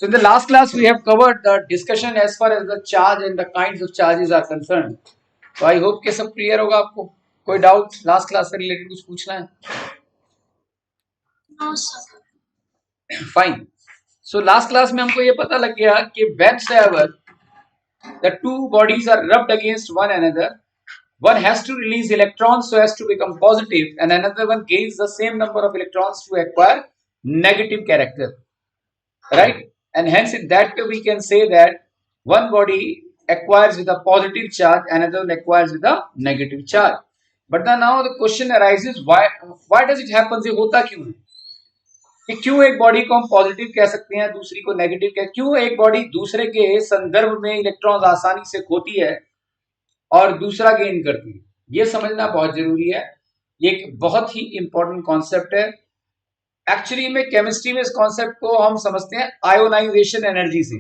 So in the last class we have covered the discussion as far as the charge and the kinds of charges are concerned. So I hope कि सब clear होगा आपको. कोई doubt last class से related कुछ पूछना है? No, sir. Fine. So last class में हमको ये पता लग गया कि whenever the two bodies are rubbed against one another, one has to release electrons so as to become positive, and another one gains the same number of electrons to acquire negative character. Right? And hence in that way we can say that one body acquires with a positive charge, another one acquires with a negative charge. But then now the question arises, why does it happen? ये होता क्यों है कि क्यों एक body को हम positive कह सकते हैं, दूसरी को नेगेटिव कह, क्यों एक बॉडी दूसरे के संदर्भ में इलेक्ट्रॉन्स आसानी से खोती है और दूसरा गेन करती है? ये समझना बहुत जरूरी है. ये एक बहुत ही इंपॉर्टेंट कॉन्सेप्ट है. एक्चुअली में केमिस्ट्री में इस कॉन्सेप्ट को हम समझते हैं आयोनाइजेशन एनर्जी से.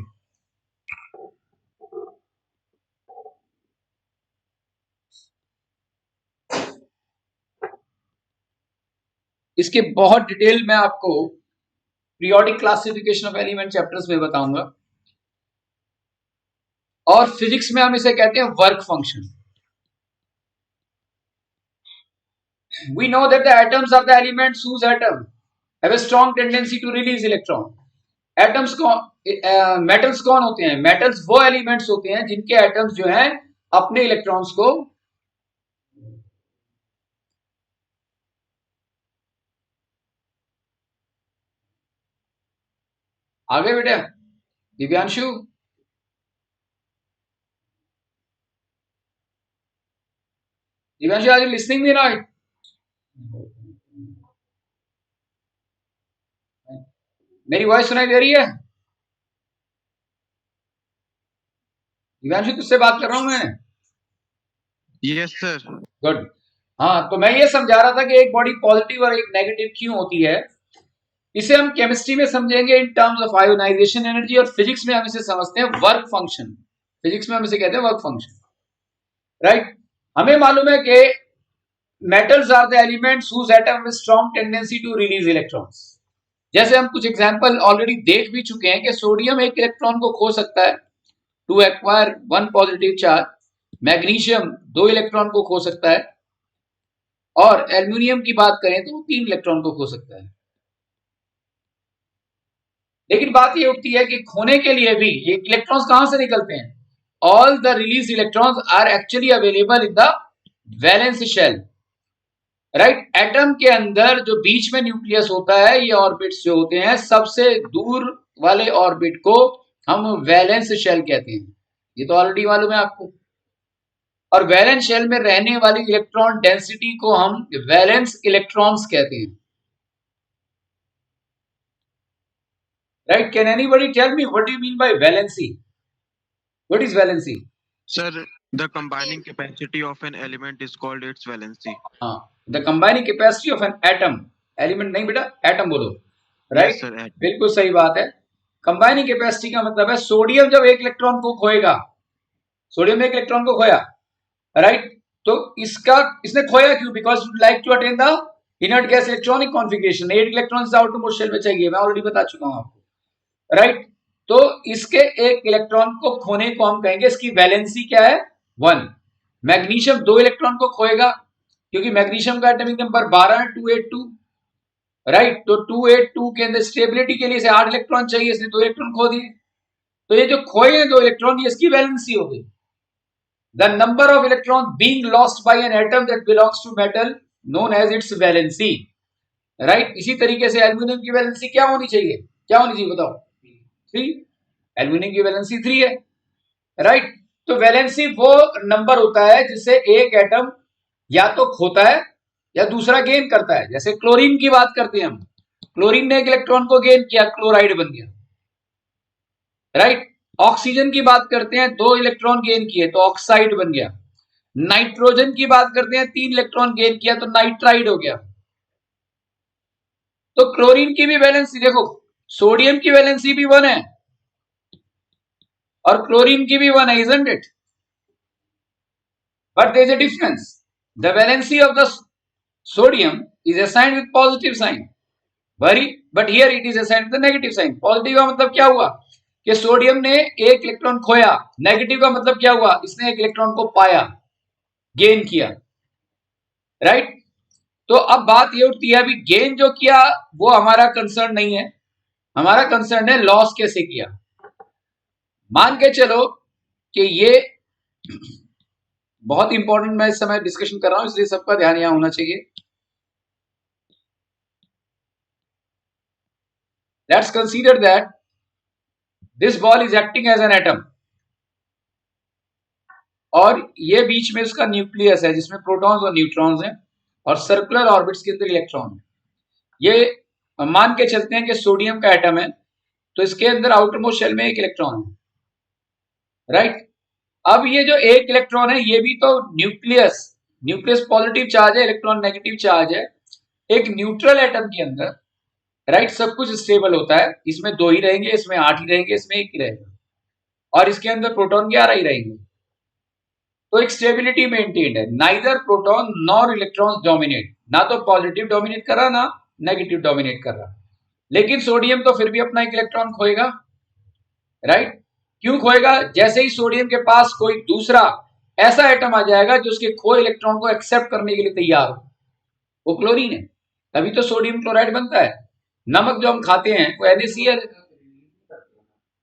इसके बहुत डिटेल में आपको periodic classification of element chapters में बताऊंगा. और फिजिक्स में हम इसे कहते हैं work function. We know that the atoms are the elements whose atom have a strong tendency to release electron. Atoms metals कौन होते हैं? Metals वो एलिमेंट्स होते हैं जिनके एटम्स जो हैं अपने इलेक्ट्रॉन्स को आगे बेटा Divyanshu are you listening me right? मेरी वॉइस सुनाई दे रही है? दिव्यांशु तुझसे बात कर रहा हूं मैं. Yes sir. गुड. हाँ, तो मैं ये समझा रहा था कि एक बॉडी पॉजिटिव और एक नेगेटिव क्यों होती है. इसे हम केमिस्ट्री में समझेंगे in terms of ionisation energy, और फिजिक्स में हम इसे समझते हैं वर्क फंक्शन. फिजिक्स में हम इसे कहते हैं वर्क फंक्शन. राइट. हमें मालूम है कि metals are the elements whose atom have strong tendency to release electrons. जैसे हम कुछ एग्जांपल ऑलरेडी देख भी चुके हैं कि सोडियम एक इलेक्ट्रॉन को खो सकता है to acquire one positive charge. Magnesium 2 electron को खो सकता है, और एल्यूमिनियम की बात करें तो 3 इलेक्ट्रॉन को खो सकता है. लेकिन बात ये उठती है कि खोने के लिए भी ये इलेक्ट्रॉन्स कहां से निकलते हैं? All the release electrons are actually available in the valence shell. Right. Atom के अंदर जो बीच में न्यूक्लियस होता है, ये ऑर्बिट्स जो होते हैं, सबसे दूर वाले ऑर्बिट को हम वैलेंस शेल कहते हैं. ये तो ऑलरेडी मालूम है आपको. और वैलेंस शेल में रहने वाली इलेक्ट्रॉन डेंसिटी को हम वैलेंस इलेक्ट्रॉन्स कहते हैं. Right? Can anybody tell me what do you mean by valency? What is valency? Sir, the combining capacity of an element is called its valency. हाँ, the combining capacity of an atom. Element नहीं बेटा, atom बोलो. Right? Yes, sir, atom. बिल्कुल सही बात है. Combining capacity का मतलब है सोडियम जब एक इलेक्ट्रॉन को खोएगा, सोडियम ने एक इलेक्ट्रॉन को खोया, राइट. तो इसने खोया क्यों? Because you like to attain the inert gas electronic configuration. 8 electrons outermost shell में चाहिए, मैं ऑलरेडी बता चुका हूं आपको. राइट. तो इसके एक इलेक्ट्रॉन को खोने को हम कहेंगे, इसकी वैलेंसी क्या है? 1. मैग्नीशियम 2 इलेक्ट्रॉन को खोएगा क्योंकि मैग्नीशियम का एटॉमिक नंबर 12 है, 282. राइट. तो 282 के अंदर स्टेबिलिटी के लिए इसे 8 इलेक्ट्रॉन चाहिए, इसने 2 इलेक्ट्रॉन खो दिए. तो ये जो खोए हैं 2 इलेक्ट्रॉन, ये इसकी वैलेंसी हो गई. The number of electron being lost by an atom that belongs to metal known as its valency. Right. इसी तरीके से एल्यूमिनियम की वैलेंसी क्या होनी चाहिए? क्या होनी चाहिए बताओ? 3. एल्यूमिनियम की वैलेंसी 3 है. राइट. तो वैलेंसी वो नंबर होता है जिससे एक एटम या तो खोता है या दूसरा गेन करता है. जैसे क्लोरीन की बात करते हैं हम, क्लोरीन ने एक इलेक्ट्रॉन को गेन किया, क्लोराइड बन गया. राइट. ऑक्सीजन की बात करते हैं, 2 इलेक्ट्रॉन गेन किए तो ऑक्साइड बन गया. नाइट्रोजन की बात करते हैं, 3 इलेक्ट्रॉन गेन किया तो नाइट्राइड हो गया. तो क्लोरीन की भी वैलेंसी देखो, सोडियम की वैलेंसी भी 1 है और क्लोरीन की भी 1 है, isn't it? But there is a difference. The valency of the sodium is assigned with positive sign. But here it is assigned with the negative sign. Positive का मतलब क्या हुआ? कि सोडियम ने एक इलेक्ट्रॉन खोया, नेगेटिव का मतलब क्या हुआ, इसने एक इलेक्ट्रॉन को पाया, गेन किया, राइट। तो अब बात ये उठती है, अभी गेन जो किया वो हमारा कंसर्न नहीं है, हमारा कंसर्न है लॉस कैसे किया। मान के चलो कि ये बहुत इंपॉर्टेंट मैं इस समय डिस्कशन कर रहा हूं, इसलिए सबका ध्यान यहां होना चाहिए। Let's consider that this ball is acting as an atom, और ये बीच में उसका न्यूक्लियस है जिसमें प्रोटॉन्स और न्यूट्रॉन्स हैं, और सर्कुलर ऑर्बिट्स के अंदर इलेक्ट्रॉन है। ये मान के चलते हैं कि सोडियम का एटम है, तो इसके अंदर आउटर मोस्ट शेल में एक इलेक्ट्रॉन है, राइट। अब ये जो एक इलेक्ट्रॉन है ये भी तो न्यूक्लियस, न्यूक्लियस पॉजिटिव चार्ज है, इलेक्ट्रॉन नेगेटिव चार्ज है। एक न्यूट्रल एटम के अंदर, राइट, सब कुछ स्टेबल होता है, इसमें 2 ही रहेंगे, इसमें 8 ही रहेंगे, इसमें 1 ही रहेगा, और इसके अंदर प्रोटॉन 11 ही रहेंगे। तो एक स्टेबिलिटी मेंटेन्ड है, neither proton nor electrons dominate, ना तो पॉजिटिव डोमिनेट कर रहा ना नेगेटिव डोमिनेट कर रहा। लेकिन सोडियम तो फिर भी अपना एक इलेक्ट्रॉन खोएगा, राइट। क्यों खोएगा, जैसे ही सोडियम के पास कोई दूसरा ऐसा एटम आ जाएगा जो उसके खोए इलेक्ट्रॉन को एक्सेप्ट करने के लिए तैयार हो, वो क्लोरीन है, तभी तो सोडियम क्लोराइड बनता है। नमक जो हम खाते हैं वो NaCl,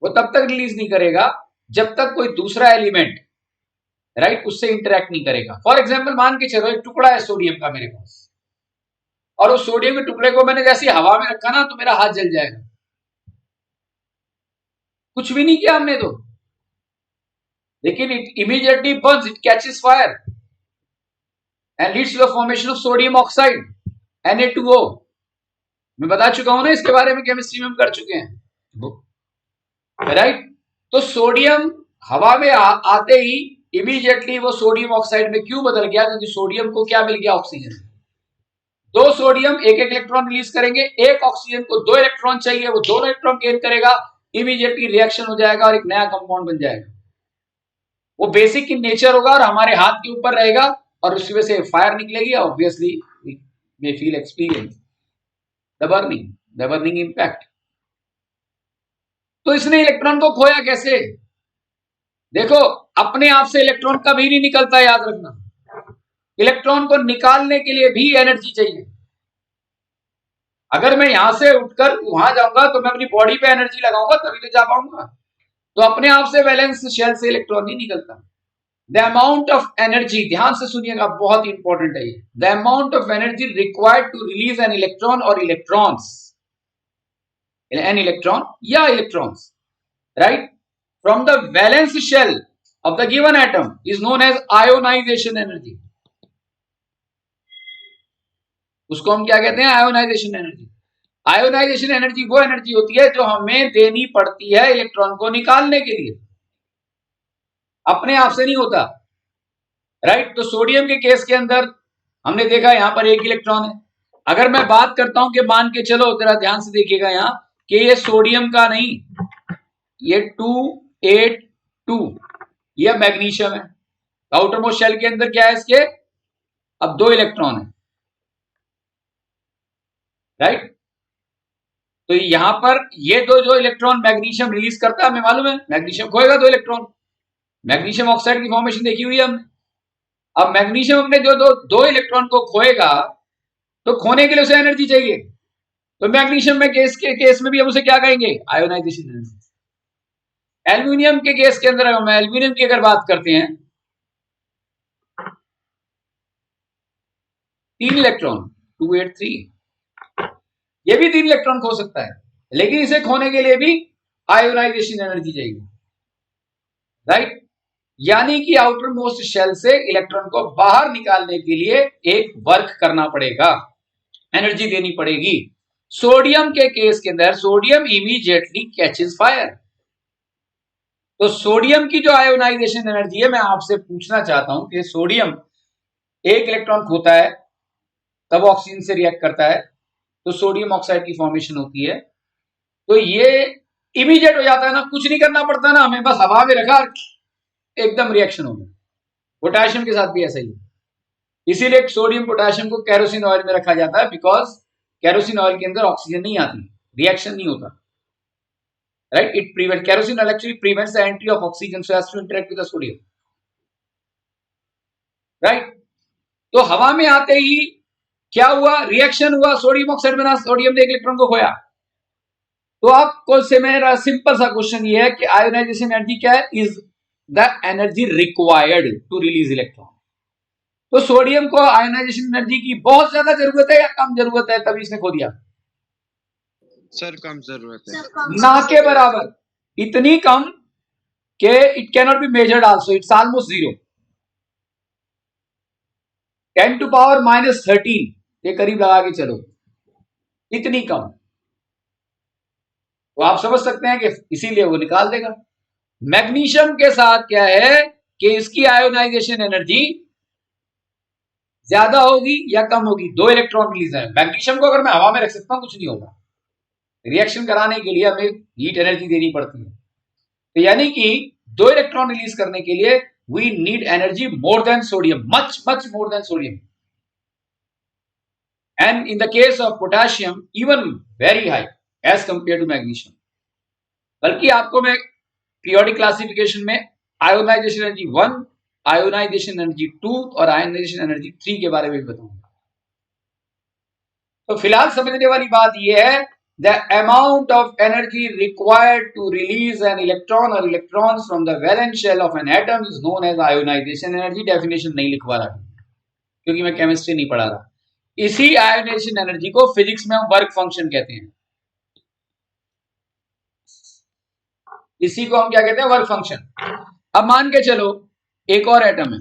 वो तब तक रिलीज नहीं करेगा जब तक कोई दूसरा एलिमेंट, राइट, उससे इंटरेक्ट नहीं करेगा। फॉर एग्जाम्पल मान के चलो एक टुकड़ा है सोडियम का मेरे पास, और उस सोडियम के टुकड़े को मैंने जैसे हवा में रखा ना तो मेरा हाथ जल जाएगा, कुछ भी नहीं किया हमने तो, लेकिन it immediately burns, it catches fire and leads to the formation of sodium oxide Na2O। मैं बता चुका हूं ना इसके बारे में, केमिस्ट्री में हम कर चुके हैं, राइट। तो सोडियम हवा में आते ही इमीडिएटली वो सोडियम ऑक्साइड में क्यों बदल गया, क्योंकि सोडियम को क्या मिल गया, ऑक्सीजन। 2 सोडियम एक एक इलेक्ट्रॉन रिलीज करेंगे, एक ऑक्सीजन को 2 इलेक्ट्रॉन चाहिए, वो दोनों इलेक्ट्रॉन गेन करेगा, इमीडिएटली रिएक्शन हो जाएगा और एक नया कंपाउंड बन जाएगा। वो बेसिक इन नेचर होगा और हमारे हाथ के ऊपर रहेगा, और उसकी वजह से फायर निकलेगी, obviously may feel experience the burning impact. तो इसने इलेक्ट्रॉन को खोया कैसे, देखो अपने आप से इलेक्ट्रॉन कभी नहीं निकलता, याद रखना, इलेक्ट्रॉन को निकालने के लिए भी एनर्जी चाहिए। अगर मैं यहां से उठकर वहां जाऊंगा तो मैं अपनी बॉडी पे एनर्जी लगाऊंगा तभी तो जा पाऊंगा, तो अपने आप से वैलेंस शेल से इलेक्ट्रॉन नहीं निकलता। द अमाउंट ऑफ एनर्जी, ध्यान से सुनिएगा, बहुत इंपॉर्टेंट है ये, the amount of energy required to release an electron और इलेक्ट्रॉन्स, एन इलेक्ट्रॉन या electrons, right, from the valence shell of the given atom is known as ionization energy। उसको हम क्या कहते हैं, आयोनाइजेशन एनर्जी। आयोनाइजेशन एनर्जी वो energy होती है जो हमें देनी पड़ती है इलेक्ट्रॉन को निकालने के लिए, अपने आप से नहीं होता, राइट। तो सोडियम के केस के अंदर हमने देखा यहां पर एक इलेक्ट्रॉन है। अगर मैं बात करता हूं कि मान के चलो, जरा ध्यान से देखिएगा यहां कि ये सोडियम का नहीं, ये 282 ये मैग्नीशियम है, आउटर मोस्ट शेल के अंदर क्या है इसके, अब 2 इलेक्ट्रॉन है, राइट। तो यहां पर ये जो इलेक्ट्रॉन मैग्नीशियम रिलीज करता है, हमें मालूम है मैग्नीशियम खोएगा 2 इलेक्ट्रॉन, मैग्नीशियम ऑक्साइड की फॉर्मेशन देखी हुई है हमने। अब मैग्नीशियम अपने जो दो इलेक्ट्रॉन को खोएगा तो खोने के लिए उसे एनर्जी चाहिए, तो मैग्नीशियम में केस में भी हम उसे क्या कहेंगे, आयोनाइजेशन एनर्जी। एल्यूमिनियम के केस के अंदर हम एल्यूमिनियम की अगर बात करते हैं, 3 इलेक्ट्रॉन 283, ये भी 3 इलेक्ट्रॉन खो सकता है, लेकिन इसे खोने के लिए भी आयोनाइजेशन एनर्जी चाहिए, राइट। यानी कि आउटर मोस्ट शेल से इलेक्ट्रॉन को बाहर निकालने के लिए एक वर्क करना पड़ेगा, एनर्जी देनी पड़ेगी। सोडियम के केस के अंदर सोडियम इमीडिएटली कैचेस फायर। तो सोडियम की जो आयोनाइजेशन एनर्जी है, मैं आपसे पूछना चाहता हूं कि सोडियम एक इलेक्ट्रॉन खोता है तब ऑक्सीजन से रिएक्ट करता है तो सोडियम ऑक्साइड की फॉर्मेशन होती है, तो ये इमीडिएट हो जाता है ना, कुछ नहीं करना पड़ता ना हमें, बस हवा में रखा एकदम रिएक्शन हो गया। पोटेशियम के साथ भी ऐसा ही है, इसीलिए सोडियम पोटेशियम को केरोसिन ऑयल में रखा जाता है, बिकॉज केरोसिन ऑयल के अंदर ऑक्सीजन नहीं आती, रिएक्शन नहीं होता, right? It prevents kerosene actually prevents the entry of oxygen so as to interact with the sodium, right? तो हवा में आते ही क्या हुआ, रिएक्शन हुआ, सोडियम ऑक्साइड बना, सोडियम ने एक इलेक्ट्रॉन को खोया। तो आपको से मेरा सिंपल सा क्वेश्चन ये है कि आयोनाइजेशन एनर्जी क्या है, is the energy required to release electron. तो सोडियम को आयोनाइजेशन एनर्जी की बहुत ज्यादा जरूरत है या कम जरूरत है, तभी इसने खो दिया? सर कम जरूरत है, ना के बराबर, इतनी कम कि it cannot be measured also, it's almost zero, 10 to power -13 के करीब लगा के चलो, इतनी कम। तो आप समझ सकते हैं कि इसीलिए वो निकाल देगा। मैग्नीशियम के साथ क्या है कि इसकी आयोनाइजेशन एनर्जी ज्यादा होगी या कम होगी, 2 इलेक्ट्रॉन रिलीज है। मैग्नीशियम को अगर मैं हवा में रख सकता हूं कुछ नहीं होगा, रिएक्शन कराने के लिए हमें हीट एनर्जी देनी पड़ती है। तो यानी कि 2 इलेक्ट्रॉन रिलीज करने के लिए we need energy more than sodium, much much more than sodium, and in the case of potassium even very high as compare to magnesium. बल्कि आपको मैं पीरियोडिक क्लासिफिकेशन में आयोनाइजेशन एनर्जी 1, आयोनाइजेशन एनर्जी 2 और ionisation energy 3 के बारे में भी बताऊंगा। तो फिलहाल समझने वाली बात यह है, the amount of energy required to release an electron or electrons from the valence shell of an atom is known as ionization energy। Definition नहीं लिखवा रहा क्योंकि मैं केमिस्ट्री नहीं पढ़ा रहा। इसी आयोनाइजेशन एनर्जी को फिजिक्स में हम वर्क फंक्शन कहते हैं, इसी को हम क्या कहते हैं, वर्क फंक्शन। अब मान के चलो एक और एटम है,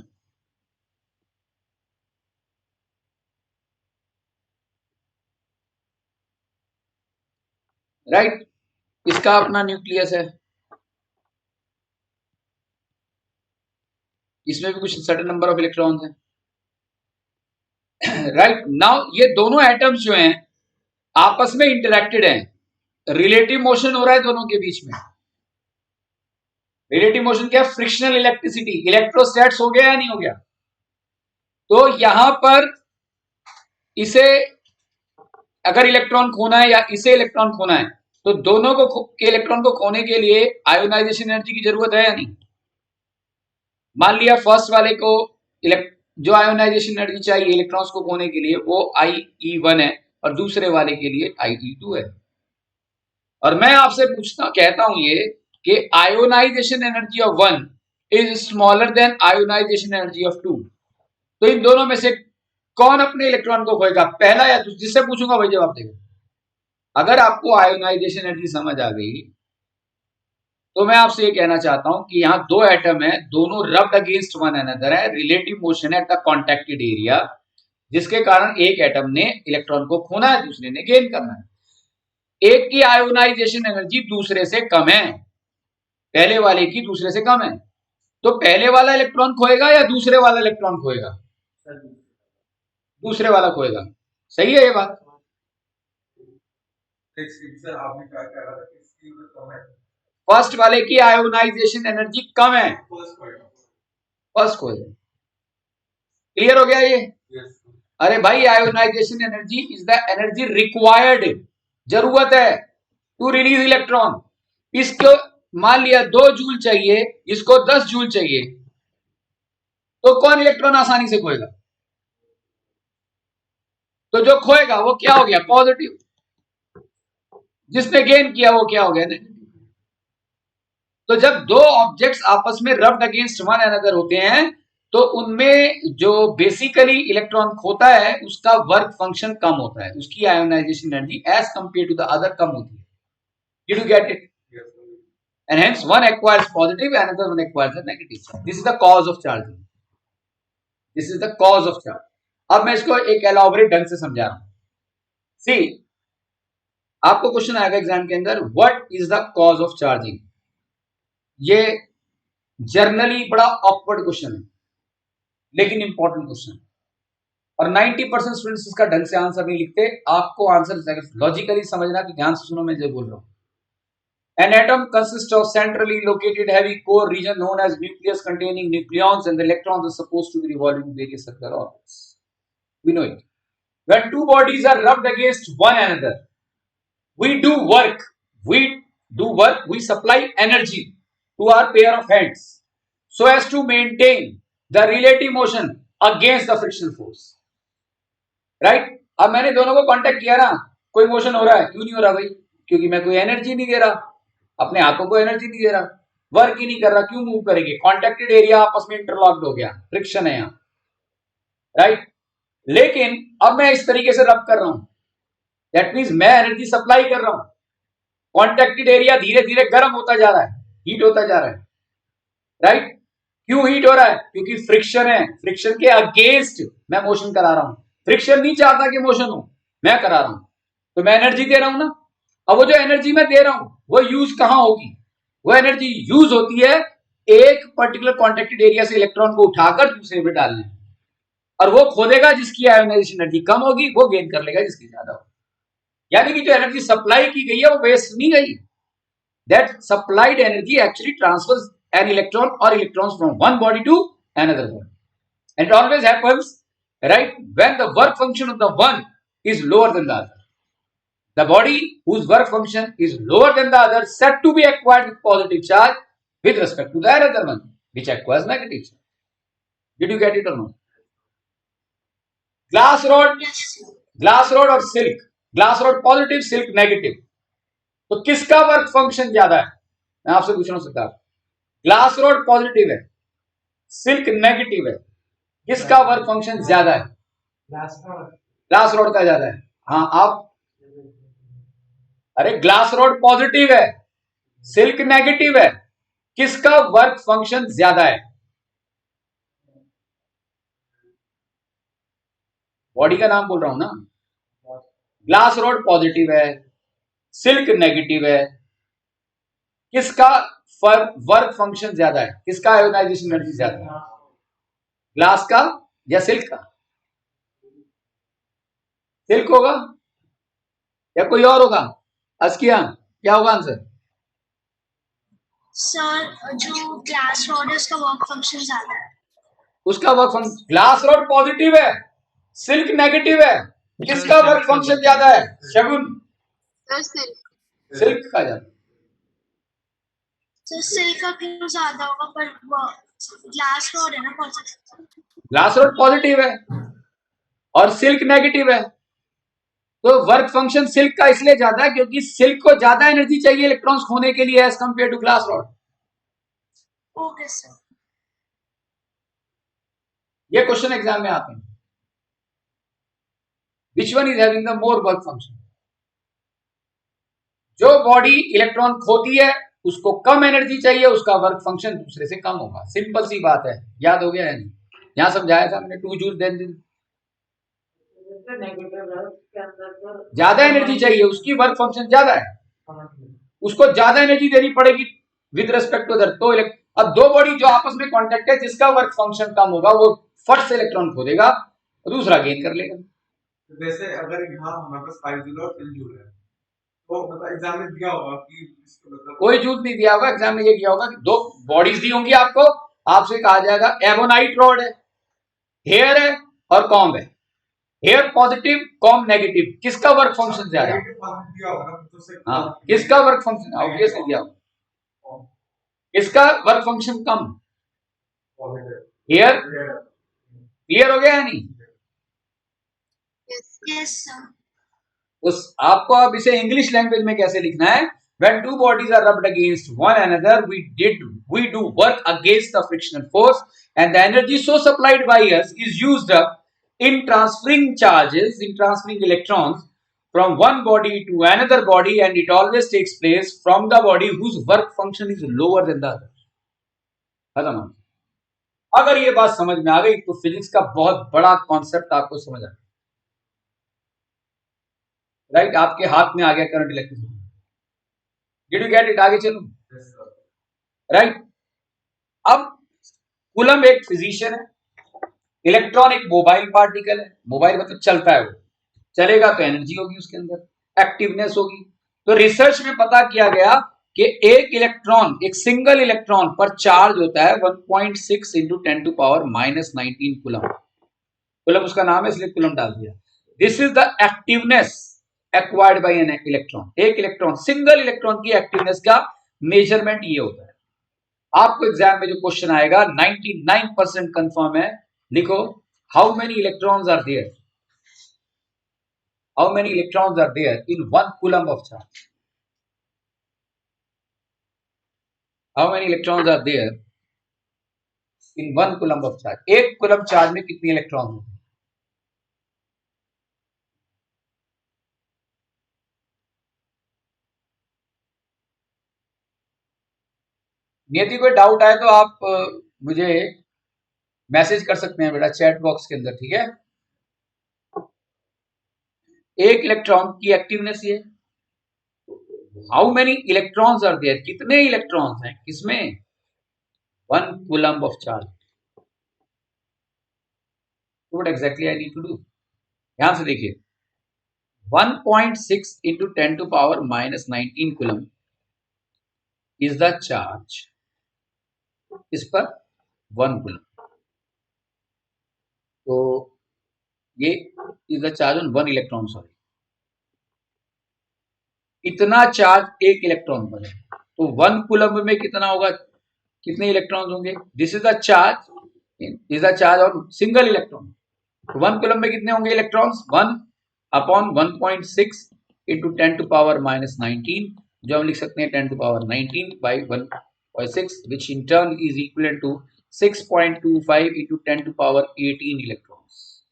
राइट, इसका अपना न्यूक्लियस है, इसमें भी कुछ सर्टेन नंबर ऑफ इलेक्ट्रॉन्स हैं, राइट। नाउ ये दोनों एटम्स जो हैं आपस में इंटरेक्टेड हैं, रिलेटिव मोशन हो रहा है दोनों के बीच में। रिलेटिव मोशन क्या है, फ्रिक्शनल इलेक्ट्रिसिटी, इलेक्ट्रोस्टैट्स हो गया या नहीं हो गया। तो यहां पर इसे अगर इलेक्ट्रॉन खोना है या इसे इलेक्ट्रॉन खोना है, तो दोनों को के इलेक्ट्रॉन को खोने के लिए आयोनाइजेशन एनर्जी की जरूरत है या नहीं। मान लिया फर्स्ट वाले को जो आयोनाइजेशन एनर्जी चाहिए इलेक्ट्रॉन्स को खोने के लिए वो IE1 है और दूसरे वाले के लिए IE2 है। और मैं आपसे कहता हूं ये कि ionization energy of 1 is smaller than ionization energy of 2। तो इन दोनों में से कौन अपने इलेक्ट्रॉन को खोएगा, पहला या जिससे पूछूंगा वही जवाब देगा। अगर आपको आयोनाइजेशन एनर्जी समझ आ गई तो मैं आपसे ये कहना चाहता हूं कि यहां 2 एटम है, दोनों रब्ड अगेंस्ट वन अनदर है, रिलेटिव मोशन है एट द कॉन्टैक्टेड एरिया, जिसके कारण एक एटम ने इलेक्ट्रॉन को खोना है, दूसरे ने गेन करना है। एक की आयोनाइजेशन एनर्जी दूसरे से कम है, पहले वाले की दूसरे से कम है, तो पहले वाला इलेक्ट्रॉन खोएगा या दूसरे वाला इलेक्ट्रॉन खोएगा? दूसरे वाला खोएगा। सही है ये बात? फर्स्ट वाले की आयोनाइजेशन एनर्जी कम है, फर्स्ट खोएगा। क्लियर हो गया ये? अरे भाई, ionization energy is the energy required, जरूरत है टू रिलीज इलेक्ट्रॉन। इसको मान लिया 2 जूल चाहिए, इसको 10 जूल चाहिए, तो कौन इलेक्ट्रॉन आसानी से खोएगा? तो जो खोएगा वो क्या हो गया, पॉजिटिव। जिसने गेन किया वो क्या हो गया, नेगेटिव। तो जब 2 ऑब्जेक्ट्स आपस में रब्ड अगेंस्ट वन अनदर होते हैं तो उनमें जो बेसिकली इलेक्ट्रॉन खोता है उसका वर्क फंक्शन कम होता है, उसकी ionization energy as compare to the other कम होती है। Did you get it? And hence one acquires positive, another one acquires a negative charge. This is the cause of charging. This is the cause of charge. अब मैं इसको एक elaborate ढंग से समझा रहा हूं। सी, आपको क्वेश्चन आएगा एग्जाम के अंदर, what is the cause of charging. ये जर्नली बड़ा ऑकवर्ड क्वेश्चन है लेकिन इंपॉर्टेंट क्वेश्चन, और 90% स्टूडेंट्स इसका ढंग से आंसर नहीं लिखते। आपको आंसर लॉजिकली समझना, तो ध्यान से सुनो मैं जो बोल रहा हूं। An atom consists of centrally located heavy core region known as nucleus containing nucleons, and the electrons are supposed to be revolving in various circular orbits. We know it. When 2 bodies are rubbed against one another, we do work. We do work, we supply energy to our pair of hands so as to maintain the relative motion against the frictional force. Right? अब मैंने दोनों को contact किया ना, कोई motion हो रहा है, क्यों नहीं हो रहा भाई? क्योंकि मैं कोई एनर्जी नहीं दे रहा, अपने हाथों को एनर्जी नहीं दे रहा, वर्क ही नहीं कर रहा, क्यों मूव करेंगे? कॉन्टेक्टेड एरिया आपस में इंटरलॉक्ड हो गया, फ्रिक्शन है यहाँ, राइट? लेकिन अब मैं इस तरीके से रब कर रहा हूं, दैट मीन्स मैं एनर्जी सप्लाई कर रहा हूं, कॉन्टेक्टेड एरिया धीरे धीरे गर्म होता जा रहा है, हीट होता जा रहा है, राइट? क्यों हीट हो रहा है? क्योंकि फ्रिक्शन है, फ्रिक्शन के अगेंस्ट मैं मोशन करा रहा हूं, फ्रिक्शन नहीं चाहता कि मोशन हो, मैं करा रहा हूं, तो मैं एनर्जी दे रहा हूं ना। अब वो जो एनर्जी मैं दे रहा हूं वो यूज कहां होगी? वो एनर्जी यूज होती है एक पर्टिकुलर कॉन्टेक्टेड एरिया से इलेक्ट्रॉन को उठाकर दूसरे में डालने, और वो खोदेगा जिसकी आयोनाइजेशन एनर्जी कम होगी, वो गेन कर लेगा जिसकी ज्यादा होगी। यानी कि जो एनर्जी सप्लाई की गई है वो वेस्ट नहीं गई, that supplied energy actually transfers an electron or electrons from one body to another body, and it always happens, right, when the work function of the one is lower than the other. The body whose work function is lower than the other said to be acquired with positive charge with respect to the other one which acquires negative charge. Did you get it or not? Glass rod और silk, glass rod positive, silk negative, तो किसका work function ज्यादा है? मैं आपसे पूछना सकता हूं, ग्लास रोड पॉजिटिव है, सिल्क नेगेटिव है, किसका वर्क फंक्शन ज्यादा है? ग्लास रोड का ज्यादा है। हाँ, आप, अरे ग्लास रोड पॉजिटिव है, सिल्क नेगेटिव है, किसका वर्क फंक्शन ज्यादा है? बॉडी का नाम बोल रहा हूं ना। ग्लास रोड पॉजिटिव है, सिल्क नेगेटिव है, किसका वर्क फंक्शन ज्यादा है? किसका आयोनाइजेशन एनर्जी ज्यादा है? ग्लास का या सिल्क का? सिल्क होगा या कोई और होगा? अस्किया, क्या होगा आंसर? सर, जो ग्लास रॉड है उसका वर्क फंक्शन ज्यादा है। उसका work function, glass rod positive है, सिल्क नेगेटिव है, किसका वर्क फंक्शन ज्यादा है? शगुन, सिल्क का ज्यादा। तो सिल्क का क्यों ज्यादा होगा? पर ग्लास रॉड है ना पॉजिटिव, ग्लास रॉड पॉजिटिव है और सिल्क नेगेटिव है, तो वर्क फंक्शन सिल्क का इसलिए ज्यादा है क्योंकि सिल्क को ज्यादा एनर्जी चाहिए इलेक्ट्रॉन्स खोने के लिए as compare to glass rod. Okay sir. ये क्वेश्चन एग्जाम में आते हैं, which one is having the more work function? जो बॉडी इलेक्ट्रॉन खोती है उसको कम एनर्जी चाहिए, उसका वर्क फंक्शन दूसरे से कम होगा। सिंपल सी बात है, याद हो गया है? नहीं, यहां समझाया था मैंने, 2 जूल देन ज्यादा एनर्जी चाहिए, उसकी वर्क फंक्शन ज्यादा है, उसको ज्यादा एनर्जी देनी पड़ेगी विद रेस्पेक्ट टू अदर। तो अब दो बॉडी जो आपस में कांटेक्ट है, जिसका वर्क फंक्शन कम होगा वो फट से इलेक्ट्रॉन खोदेगा और दूसरा गेन कर लेगा। जैसे अगर यहाँ हमारे पास 5 जूल और 10 जूल है, तो मतलब एग्जाम में दिया होगा कि मतलब कोई जूल नहीं दिया होगा, एग्जाम में ये दिया होगा कि 2 बॉडीज दी होंगी आपको, आपसे कहा जाएगा एबोनाइट रॉड है, हेयर है और कॉम्ब है। हेयर पॉजिटिव, कॉम्ब नेगेटिव, किसका वर्क फंक्शन ज्यादा? हाँ, किसका वर्क फंक्शन ऑब्वियसली दिया होगा, किसका वर्क फंक्शन कम? हेयर। क्लियर हो गया है? नहीं? Yes sir. उस आपको अब इसे इंग्लिश लैंग्वेज में कैसे लिखना है? When two bodies are rubbed against one another, we do work against the frictional force, and the energy so supplied by us is used up in transferring charges, in transferring electrons from one body to another body, and it always takes place from the body whose work function is lower than the other. खत्म। अगर ये बात समझ में आ गई तो physics का बहुत बड़ा कॉन्सेप्ट आपको समझ आ गया, राइट? आपके हाथ में आ गया current electricity. Did you get it? आगे चलो, राइट? अब कूलम एक फिजिशियन है, इलेक्ट्रॉन एक मोबाइल पार्टिकल है। मोबाइल मतलब चलता है, वो चलेगा तो एनर्जी होगी उसके अंदर, एक्टिवनेस होगी। तो रिसर्च में पता किया गया कि एक इलेक्ट्रॉन, एक सिंगल इलेक्ट्रॉन पर चार्ज होता है 1.6 इंटू 10⁻⁻19 कूलम। कूलम उसका नाम है इसलिए कूलम डाल दिया। This is the activeness acquired by an electron. एक इलेक्ट्रॉन, सिंगल इलेक्ट्रॉन की एक्टिवनेस का मेजरमेंट ये होता है। आपको एग्जाम में जो क्वेश्चन आएगा 99% कंफर्म है, लिखो how many electrons are there, how many electrons are there in 1 coulomb of charge, how many electrons are there in 1 coulomb of charge. एक कूलम चार्ज में कितने इलेक्ट्रॉन होते हैं? यदि कोई डाउट आए तो आप मुझे मैसेज कर सकते हैं बेटा चैट बॉक्स के अंदर, ठीक है। एक इलेक्ट्रॉन की एक्टिवनेस ये, how many electrons are there, कितने इलेक्ट्रॉन्स हैं किसमें, 1 coulomb of charge. What exactly I need to do, ध्यान से देखिए, 1.6 into 10 to power minus 19 coulomb is the charge, इस पर 1 कूलम, तो ये is the charge on 1 electron, sorry, इतना चार्ज एक इलेक्ट्रॉन पर है, तो 1 कूलम में कितना होगा, कितने इलेक्ट्रॉन होंगे, this is the charge on single electron, तो 1 कूलम में कितने होंगे electrons, 1 upon 1.6 into 10 to power minus 19, जो हम लिख सकते हैं 10 to power 19 by 1.6, which in turn is equal to 6.25 into 10 to power 18 electrons,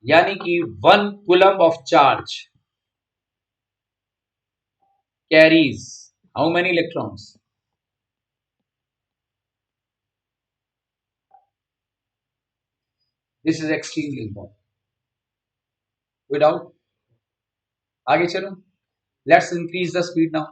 यानी कि 1 coulomb of charge carries how many electrons, this is extremely important, without, आगे चलो, let's increase the speed now।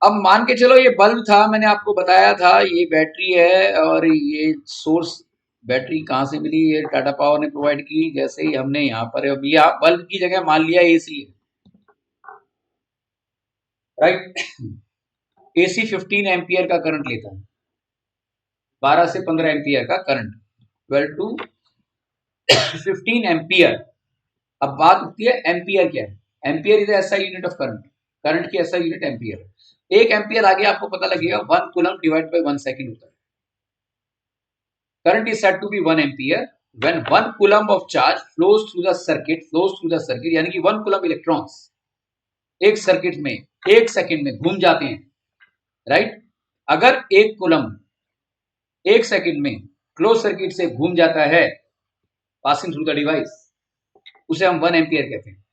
अब मान के चलो ये बल्ब था, मैंने आपको बताया था ये बैटरी है और ये सोर्स, बैटरी कहां से मिली, ये टाटा पावर ने प्रोवाइड की, जैसे ही हमने यहाँ पर अभी बल्ब की जगह मान लिया एसी है, राइट। एसी 15 एम्पियर का करंट लेता है, 12 से 15 एम्पियर का करंट, 12 टू 15 एम्पियर। अब बात होती है एम्पियर क्या है, एम्पियर इज ऐसा यूनिट ऑफ करंट, करंट की ऐसा यूनिट एम्पियर है। 1 एम्पियर आगे आपको पता लगेगा 1 कूलम डिवाइड बाय 1 सेकंड होता है। Current is said to be 1 ampere when 1 coulomb of charge flows through the circuit, यानी कि 1 कूलम इलेक्ट्रॉन्स एक सर्किट में 1 सेकंड में घूम जाते हैं, राइट। अगर 1 कूलम 1 सेकंड में क्लोज सर्किट से घूम जाता है पासिंग थ्रू द डिवाइस, उसे हम 1 एम्पियर कहते हैं।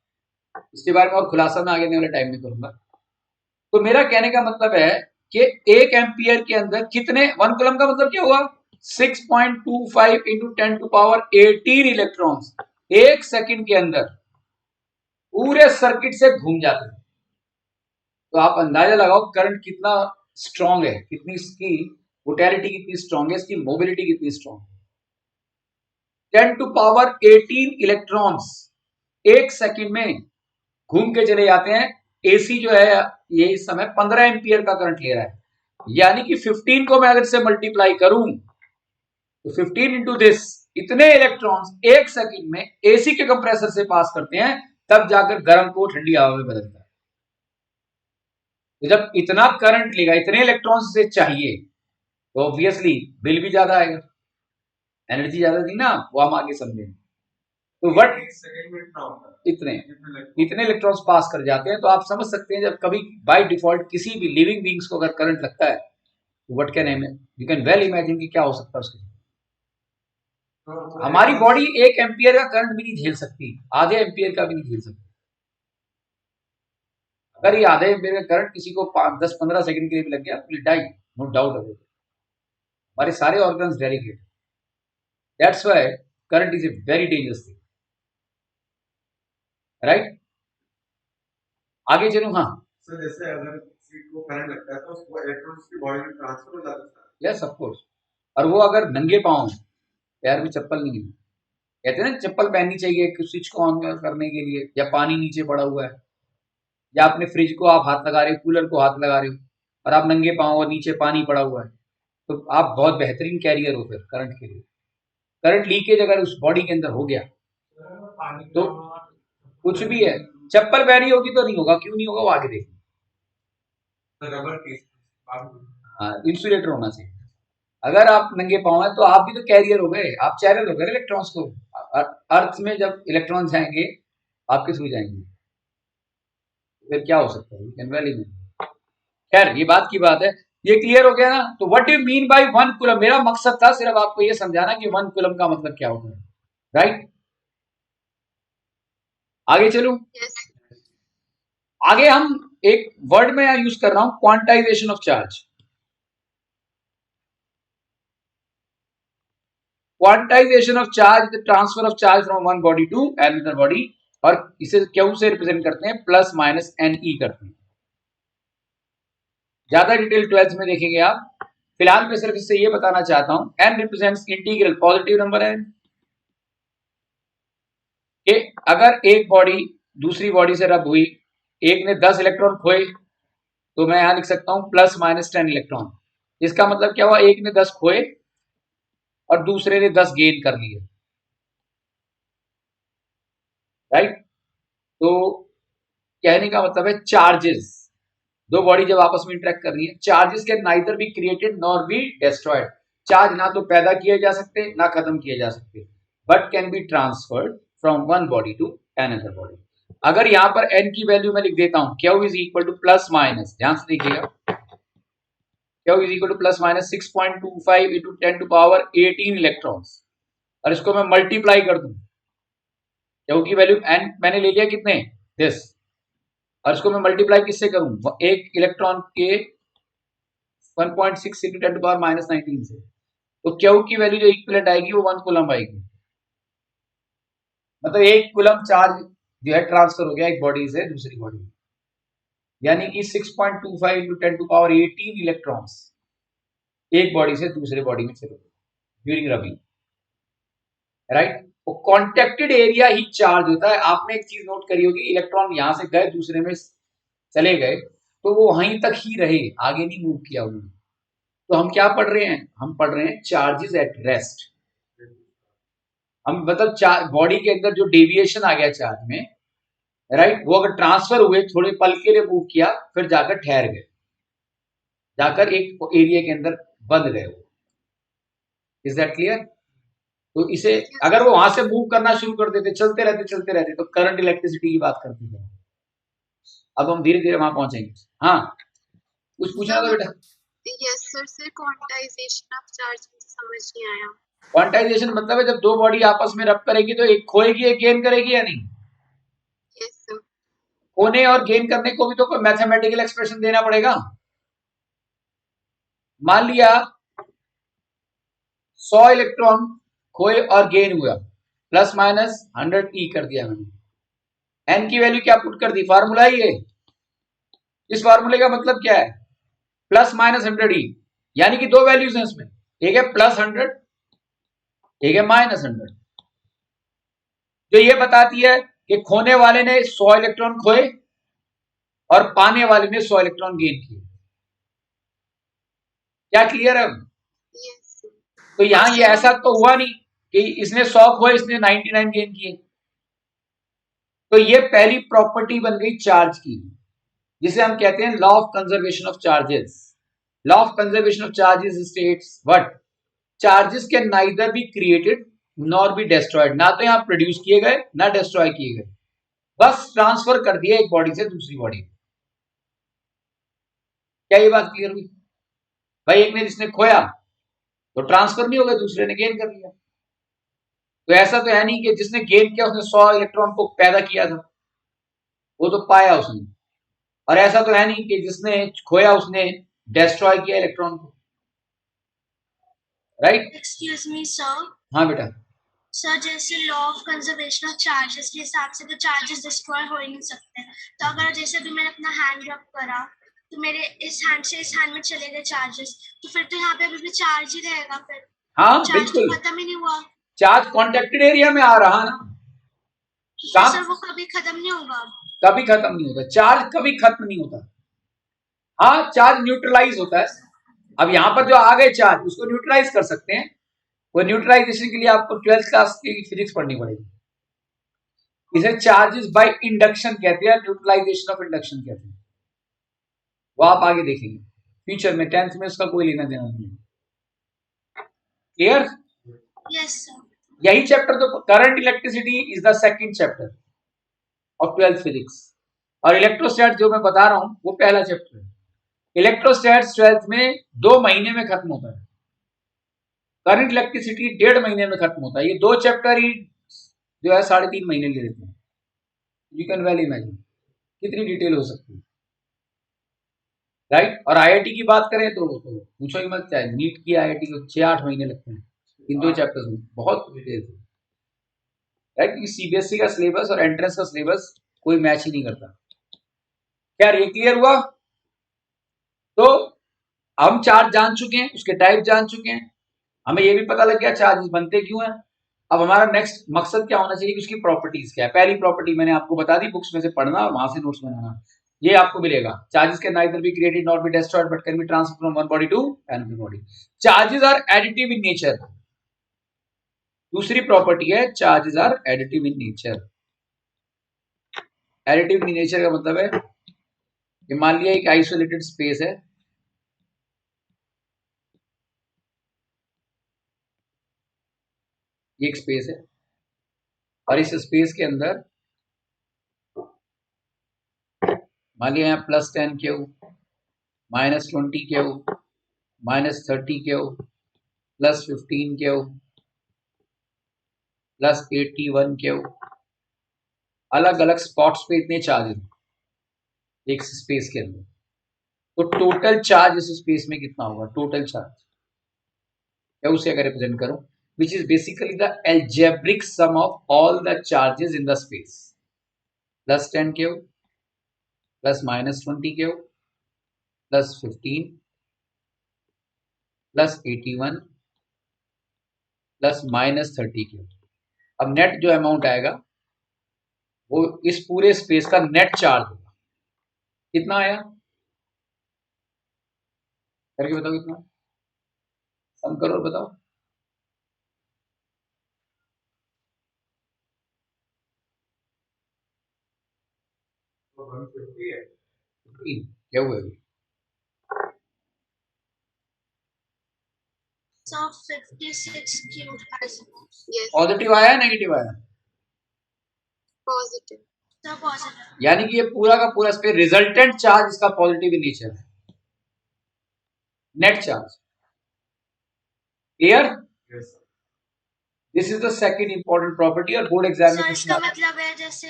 इसके बारे में और खुलासा मैं आगे आने वाले टाइम में करूंगा। तो मेरा कहने का मतलब है कि 1 एम्पियर के अंदर कितने, 1 कूलम का मतलब क्या हुआ, 6.25 into 10 to power 18 electrons 1 second के अंदर पूरे सर्किट से घूम जाते हैं। तो आप अंदाजा लगाओ करंट कितना स्ट्रांग है, कितनी इसकी वोटैलिटी कितनी स्ट्रांग है, इसकी मोबिलिटी कितनी स्ट्रांग है। 10 टू पावर 18 इलेक्ट्रॉन्स 1 सेकंड में घूम के चले जाते हैं। एसी जो है ये इस समय 15 एम्पियर का करंट ले रहा है, यानी कि 15 को मैं अगर से मल्टीप्लाई करूं तो 15 इंटू दिस, इतने इलेक्ट्रॉन्स 1 सेकंड में एसी के कंप्रेसर से पास करते हैं, तब जाकर गर्म को ठंडी हवा में बदलता है। तो जब इतना करंट लेगा, इतने इलेक्ट्रॉन्स से चाहिए, तो ऑब्वियसली बिल भी ज्यादा आएगा, एनर्जी ज्यादा थी ना, वो हम आगे समझेंगे। तो वट इतने इलेक्ट्रॉन्स पास कर जाते हैं, तो आप समझ सकते हैं जब कभी बाय डिफॉल्ट किसी भी लिविंग बींग्स को अगर करंट लगता है, तो what can you can well imagine कि क्या हो सकता है उसके। हमारी बॉडी 1 एम्पियर का करंट भी नहीं झेल सकती, आधे एम्पियर का भी नहीं झेल सकती। अगर ये आधे एम्पियर का करंट किसी को 10-15 सेकंड के लिए भी लग गया, will die, no doubt about it. हमारे सारे organs dedicate, that's why current is a very dangerous thing, right. आगे चलूं, हाँ सर जैसे अगर किसी को करंट लगता है तो उसको इलेक्ट्रॉन्स की बॉडी में ट्रांसफर हो जाता है, यस ऑफ कोर्स। और वो अगर नंगे पांव, पैर में चप्पल नहीं है, कहते हैं ना चप्पल पहननी चाहिए स्विच को ऑन करने के लिए, या पानी नीचे पड़ा हुआ है, या अपने फ्रिज को आप हाथ लगा रहे हो, कूलर को हाथ लगा रहे हो और आप नंगे पांव और नीचे पानी पड़ा हुआ है, तो आप बहुत बेहतरीन कैरियर हो फिर करंट के लिए। करंट लीकेज अगर उस बॉडी के अंदर हो गया, पानी तो कुछ भी है, चप्पल पहनी होगी तो नहीं होगा, क्यों नहीं होगा वो आगे देखिए। रबर केस हाँ, इंसुलेटर होना चाहिए। अगर आप नंगे पाँव हैं तो आप भी तो कैरियर हो गए, आप चैनल हो गए इलेक्ट्रॉन्स को। अर्थ में जब इलेक्ट्रॉन जाएंगे आपके थ्रू जाएंगे, फिर क्या हो सकता है, कैन वैली में। खैर ये बात की बात है, ये क्लियर हो गया ना। तो what do mean by 1 coulomb, मेरा मकसद था सिर्फ आपको ये समझाना कि 1 कूलम का मतलब क्या होता है, राइट। आगे चलूं, आगे हम एक वर्ड में यूज कर रहा हूं, quantization of charge. Quantization of charge, the transfer of charge from one body to another body, और इसे क्यू से रिप्रेजेंट करते हैं, प्लस माइनस एन ई करते हैं। ज्यादा डिटेल 12th में देखेंगे आप, फिलहाल मैं सिर्फ इससे ये बताना चाहता हूं, n represents integral positive number है। कि अगर एक बॉडी दूसरी बॉडी से रब हुई, एक ने 10 इलेक्ट्रॉन खोए, तो मैं यहां लिख सकता हूं प्लस माइनस 10 इलेक्ट्रॉन। इसका मतलब क्या हुआ, एक ने 10 खोए और दूसरे ने 10 गेन कर लिए, राइट। तो कहने का मतलब है चार्जेस, दो बॉडी जब आपस में इंटरेक्ट कर रही है, charges can neither be created nor be destroyed. Charge ना तो पैदा किए जा सकते ना खत्म किए जा सकते, but can be transferred from one body to another body. अगर यहां पर n की वैल्यू मैं लिख देता हूं, Q is equal to plus minus, ध्यान से देखिएगा, Q is equal to plus minus 6.25 into 10 to power 18 electrons, और इसको मैं मल्टीप्लाई कर दूं, क्यू की वैल्यू n मैंने ले लिया कितने, दिस, और इसको मैं मल्टीप्लाई किससे करूं, एक इलेक्ट्रॉन के 1.6 इंटू 10 टू पावर माइनस 19 से, तो क्यू की वैल्यू जो इक्विवेलेंट आएगी वो 1 कूलम आएगी। मतलब 1 कूलम चार्ज जो है ट्रांसफर हो गया एक बॉडी से दूसरी बॉडी में, यानी कि 6.25 इंटू 10 टू पावर 18 इलेक्ट्रॉन्स एक बॉडी से दूसरे बॉडी में चले ड्यूरिंग रबिंग, राइट। वो कॉन्टेक्टेड एरिया ही चार्ज होता है। आपने एक चीज नोट करी होगी, इलेक्ट्रॉन यहां से गए दूसरे में चले गए तो वो वहीं तक ही रहे, आगे नहीं मूव किया उन्होंने। तो हम क्या पढ़ रहे हैं, हम पढ़ रहे हैं चार्जेस एट रेस्ट। हम मतलब बॉडी के अंदर जो डेविएशन आ गया चार्ज में, राइट, वो अगर ट्रांसफर हुए, थोड़े पल के लिए मूव किया, फिर जाकर ठहर गए, जाकर एक एरिया के अंदर बंद गए। Is that clear. तो इसे अगर वो वहां से मूव करना शुरू कर देते, चलते रहते, तो करंट इलेक्ट्रिसिटी की बात करते हैं। अब हम धीरे धीरे वहां पहुंचेंगे। हाँ, कुछ पूछना था बेटा। Yes sir, quantization of charge समझ नहीं आया। क्वांटाइजेशन मतलब है जब दो बॉडी आपस में रब करेगी तो एक खोएगी एक गेन करेगी या नहीं। Yes sir. खोने और गेन करने को भी तो कोई मैथमेटिकल एक्सप्रेशन देना पड़ेगा। मान लिया 100 इलेक्ट्रॉन खोए और गेन हुआ, प्लस माइनस 100 ई कर दिया मैंने। एन की वैल्यू क्या पुट कर दी, फार्मूला ही है। इस फार्मूले का मतलब क्या है, प्लस माइनस 100 ई, यानी कि दो वैल्यूज हैं इसमें, एक है प्लस 100, एक है माइनस 100, जो ये बताती है कि खोने वाले ने 100 इलेक्ट्रॉन खोए और पाने वाले ने 100 इलेक्ट्रॉन गेन किए। क्या क्लियर है। यस। तो यहां ये ऐसा तो हुआ नहीं कि इसने 100 खोए इसने 99 गेन किए। तो ये पहली प्रॉपर्टी बन गई चार्ज की, जिसे हम कहते हैं law of conservation of charges. Law of conservation of charges states what, charges can neither be created nor be destroyed. ना तो यहां प्रोड्यूस किए गए ना डिस्ट्रॉय किए गए, बस ट्रांसफर कर दिया एक बॉडी से दूसरी बॉडी। क्या ये बात क्लियर हुई भाई। एक ने जिसने खोया तो ट्रांसफर नहीं होगा, दूसरे ने गेन कर लिया। तो ऐसा तो है नहीं कि जिसने गेन किया उसने 100 इलेक्ट्रॉन को पैदा किया था, वो तो पाया उसने। और ऐसा तो है नहीं कि जिसने खोया उसने डिस्ट्रॉय किया इलेक्ट्रॉन को, राइट। Excuse me sir. हाँ बेटा। सर जैसे law of conservation of charges के हिसाब से तो चार्जेस डिस्ट्रॉय हो ही नहीं सकते। तो अगर जैसे अभी मैंने अपना हैंड रब करा तो मेरे इस हैंड से इस हैंड में चले गए चार्जेस, तो फिर तो यहाँ पे अभी भी चार्ज ही रहेगा फिर। हाँ चार्ज तो बिल्कुल, खत्म ही नहीं हुआ। चार्ज कॉन्टेक्टेड एरिया में आ रहा ना, तो सर वो कभी खत्म नहीं होगा। कभी खत्म नहीं होता, चार्ज कभी खत्म नहीं होता। हाँ, चार्ज न्यूट्रलाइज होता है। अब यहां पर जो आ गए चार्ज उसको न्यूट्रलाइज कर सकते हैं। वो न्यूट्रलाइजेशन के लिए आपको 12th क्लास की फिजिक्स पढ़नी पड़ेगी। इसे चार्जेस बाय इंडक्शन कहते हैं, न्यूट्रलाइजेशन ऑफ इंडक्शन कहते हैं। वो आप आगे देखेंगे फ्यूचर में, 10th में उसका कोई लेना देना नहीं है। क्लियर? Yes, sir. यही चैप्टर तो current electricity is the second chapter of 12th physics, और इलेक्ट्रोस्टैट जो मैं बता रहा हूं वो पहला चैप्टर है। इलेक्ट्रोस्टैट 12th में 2 महीने में खत्म होता है, करंट इलेक्ट्रिसिटी 1.5 महीने में खत्म होता है। ये 2 चैप्टर ही जो है 3.5 महीने ले लेते हैं। यू कैन वेल इमेजिन कितनी डिटेल हो सकती है, राइट? और आईआईटी की बात करें तो पूछो ही मत, चाहे नीट की आईआईटी को 6-8 महीने लगते हैं इन 2 चैप्टर्स में, बहुत डिटेल है, राइट? सीबीएसई का सिलेबस और एंट्रेंस का सिलेबस कोई मैच ही नहीं करता। क्या ये क्लियर हुआ? तो हम चार्ज जान चुके हैं, उसके टाइप जान चुके हैं, हमें ये भी पता लग गया चार्जेस बनते क्यों हैं। अब हमारा नेक्स्ट मकसद क्या होना चाहिए कि उसकी प्रॉपर्टीज क्या है। पहली प्रॉपर्टी मैंने आपको बता दी, बुक्स में से पढ़ना और वहां से नोट्स बनाना, ये आपको मिलेगा। Charges can neither be created not be destroyed but can be transferred from one body to another body. Charges are additive in nature. दूसरी प्रॉपर्टी है charges are additive in nature. Additive in nature का मतलब है कि मान लिया एक isolated space है, ये एक स्पेस है, और इस स्पेस के अंदर मान लिया यहाँ +10 Q, -20 Q, -30 Q, +15 Q, +81 Q, अलग अलग स्पॉट्स पे इतने चार्ज एक स्पेस के अंदर। तो टोटल चार्ज इस स्पेस में कितना होगा? टोटल चार्ज क्या उसे अगर रिप्रेजेंट करूं, which is basically the algebraic sum of all the charges in the space. +10 Q, +-20 Q, +15, +81, +-30 Q. अब नेट जो अमाउंट आएगा वो इस पूरे स्पेस का नेट चार्ज होगा। कितना आया करके बताओ, कितना सम करो और बताओ। तो 150 है। क्या हुआ अभी? So 56 cube, I suppose. Yes, positive आया नेगेटिव आया? positive. So positive. यानी कि ये पूरा का पूरा स्पेस रिजल्टेंट चार्ज इसका पॉजिटिव इन नेचर है, net charge. Clear? Yes, sir. This is the second important property, और बोर्ड So एग्जाम में इसका पूछना। मतलब है जैसे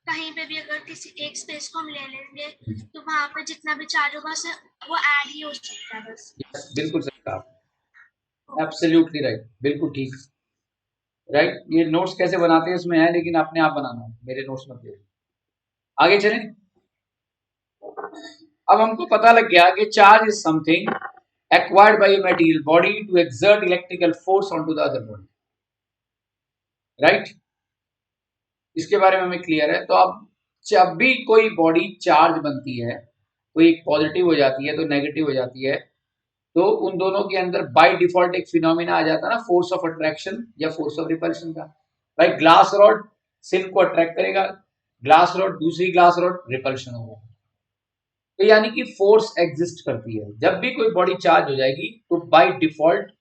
कहीं पे भी अगर किसी एक स्पेस को हम ले लेंगे तो वहां पे जितना भी चार्ज होगा उसे वो ऐड ही हो सकता है बस। Yes, बिल्कुल सही कहा, एब्सोल्युटली राइट, बिल्कुल ठीक, राइट? ये नोट्स कैसे बनाते हैं इसमें है, लेकिन अपने आप बनाना है, मेरे नोट्स मत ले। आगे चलें। अब हमको पता लग गया कि charge is something acquired by a material body to exert electrical force on to the other body, right? इसके बारे में हमें क्लियर है। तो अब जब भी कोई बॉडी चार्ज बनती है, कोई पॉजिटिव हो जाती है तो नेगेटिव हो जाती है, तो उन दोनों के अंदर बाय डिफॉल्ट एक फिनोमिना आ जाता है ना, फोर्स ऑफ अट्रैक्शन या फोर्स ऑफ रिपल्शन का। भाई ग्लास रॉड सिल्क को अट्रैक्ट करेगा, ग्लास रॉड दूसरी ग्लास रॉड रिपल्शन होगा। तो यानी कि फोर्स एग्जिस्ट करती है। जब भी कोई बॉडी चार्ज हो जाएगी तो बाय डिफॉल्ट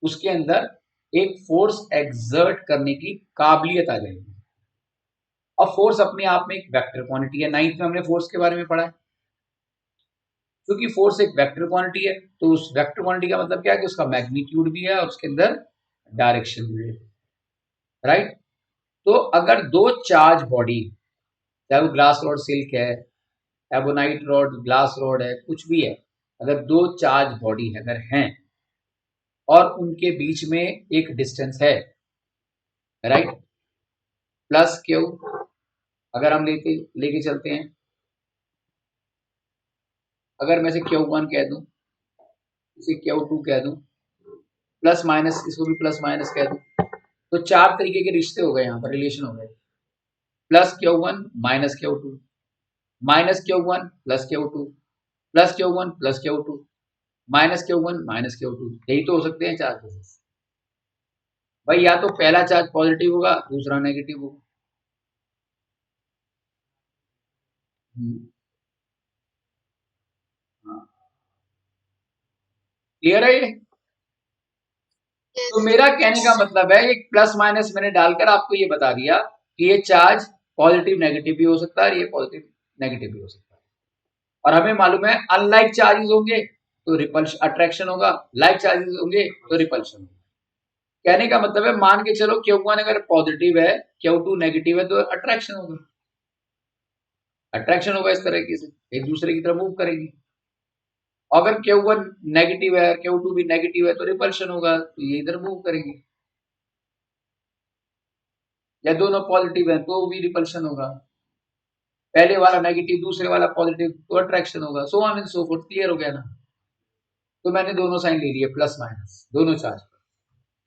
उसके अंदर एक फोर्स एक्सर्ट करने की काबिलियत आ जाएगी। अब फोर्स अपने आप में एक वेक्टर क्वांटिटी है, 9th में हमने फोर्स के बारे में पढ़ा है। क्योंकि फोर्स एक वेक्टर क्वांटिटी है तो उस वेक्टर क्वांटिटी का मतलब क्या है कि उसका मैग्नीट्यूड भी है और उसके अंदर डायरेक्शन भी है, राइट? तो अगर दो चार्ज बॉडी, चाहे वो ग्लास रॉड सिल्क है, एबोनाइट रॉड ग्लास रॉड है, कुछ भी है, अगर दो चार्ज बॉडी अगर हैं और उनके बीच में एक डिस्टेंस है, राइट, प्लस क्यू अगर हम लेके चलते हैं, अगर मैं इसे Q1 कह दूं, इसे Q2 कह दूं, प्लस माइनस इसको भी प्लस माइनस कह दूं, तो 4 तरीके के रिश्ते हो गए, यहाँ पर रिलेशन हो गए। Plus Q1 minus Q2, minus Q1 plus Q2, plus Q1 plus Q2, minus Q1 minus Q2, यही तो हो सकते हैं चार केसेस। भाई या तो पहला चार्ज पॉजिटिव होगा, दूसरा नेगेटिव होगा, क्लियर है ये? Yes. तो मेरा कहने का मतलब है एक प्लस माइनस मैंने डालकर आपको ये बता दिया कि ये चार्ज पॉजिटिव नेगेटिव भी हो सकता है और ये पॉजिटिव नेगेटिव भी हो सकता है। और हमें मालूम है अनलाइक चार्जेस होंगे तो रिपल्शन अट्रैक्शन होगा, लाइक चार्जेस होंगे तो रिपल्शन होगा। कहने का मतलब है मान के चलो Q1 अगर पॉजिटिव है, Q2 नेगेटिव है तो अट्रैक्शन होगा। अट्रैक्शन होगा इस तरीके से, एक दूसरे की तरफ मूव करेंगे। अगर Q1 नेगेटिव है, Q2 भी नेगेटिव है तो रिपल्शन होगा, तो ये इधर मूव करेंगे। या दोनों पॉजिटिव है तो भी रिपल्शन होगा। पहले वाला नेगेटिव, दूसरे वाला पॉजिटिव तो अट्रैक्शन होगा। So on and so fourth. Clear हो गया ना? तो मैंने दोनों साइन ले लिए, प्लस माइनस दोनों चार्ज।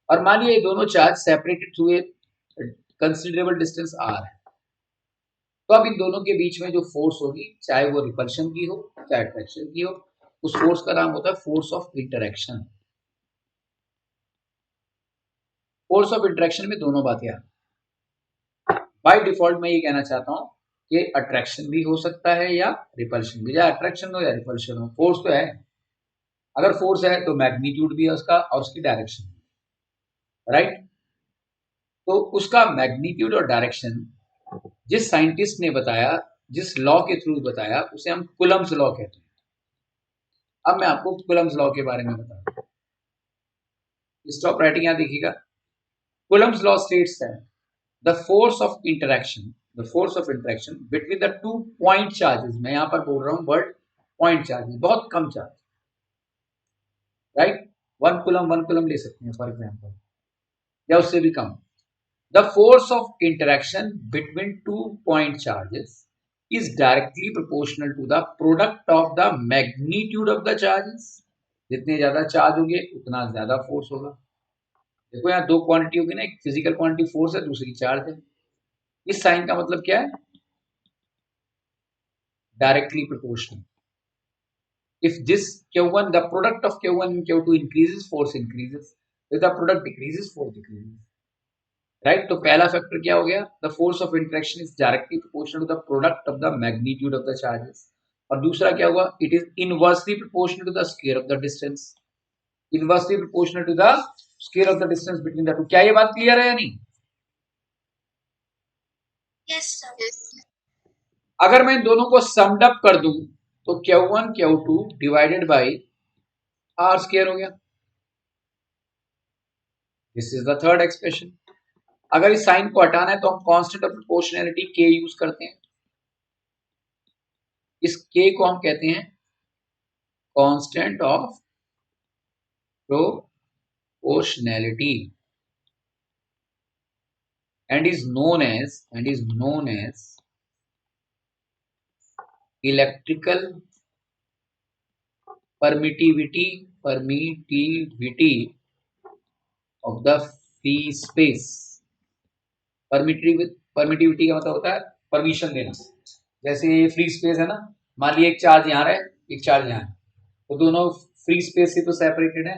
और मान लिया ये दोनों charge separated through a considerable distance r है, तो अब इन दोनों के बीच में जो फोर्स होगी, चाहे वो रिपल्शन की हो चाहे अट्रैक्शन की हो, उस फोर्स का नाम होता है force of interaction. Force of interaction में दोनों बातें आती। बाय डिफॉल्ट मैं ये कहना चाहता हूं कि अट्रैक्शन भी हो सकता है या रिपल्शन भी, या अट्रैक्शन हो या रिपल्शन हो, फोर्स तो है। अगर फोर्स है तो मैग्नीट्यूड भी है उसका और उसकी डायरेक्शन, राइट? तो उसका मैग्नीट्यूड और डायरेक्शन जिस साइंटिस्ट ने बताया, जिस लॉ के थ्रू बताया, उसे हम कुलम्स लॉ कहते हैं। अब मैं आपको कुलम्स लॉ के बारे में बताता हूं। स्टॉप राइटिंग, यहां देखिएगा। Coulomb's law states that the force of interaction between the 2 point charges, मैं यहां पर बोल रहा हूं वर्ड पॉइंट चार्जेस, बहुत कम चार्ज, राइट? 1 कूलम ले सकते हैं फॉर एग्जांपल, या उससे भी कम। The force of interaction between 2 point charges is directly proportional to the product of the magnitude of the charges. जितने ज्यादा चार्ज होंगे उतना ज्यादा फोर्स होगा। देखो यहाँ दो क्वांटिटी होगी ना, एक फिजिकल क्वांटिटी फोर्स है, दूसरी चार्ज है। इस साइन का मतलब क्या है? Directly proportional. If this Q1, the product of Q1 and Q2 increases, force increases. If the product decreases, force decreases. राइट? तो पहला फैक्टर क्या हो गया? The force of interaction is directly proportional to the product of the magnitude of the charges. और दूसरा क्या हुआ? It is inversely proportional to the square of the distance. Inversely proportional to the square of the distance between the two. क्या ये बात clear है या नहीं? Yes, sir. Yes. अगर मैं इन दोनों को समड अप कर दूं तो Q1 Q2 divided by are square हो गया। This is the third expression. अगर इस साइन को हटाना है तो हम कांस्टेंट ऑफ प्रोपोर्शनैलिटी के यूज करते हैं। इस के को हम कहते हैं constant of proportionality and is known as electrical permittivity of the free space। Permittivity का मतलब होता है परमिशन देना। जैसे ये फ्री स्पेस है ना, मान लिया एक चार्ज यहाँ है, एक चार्ज यहाँ है, तो दोनों फ्री स्पेस से तो सेपरेटेड है।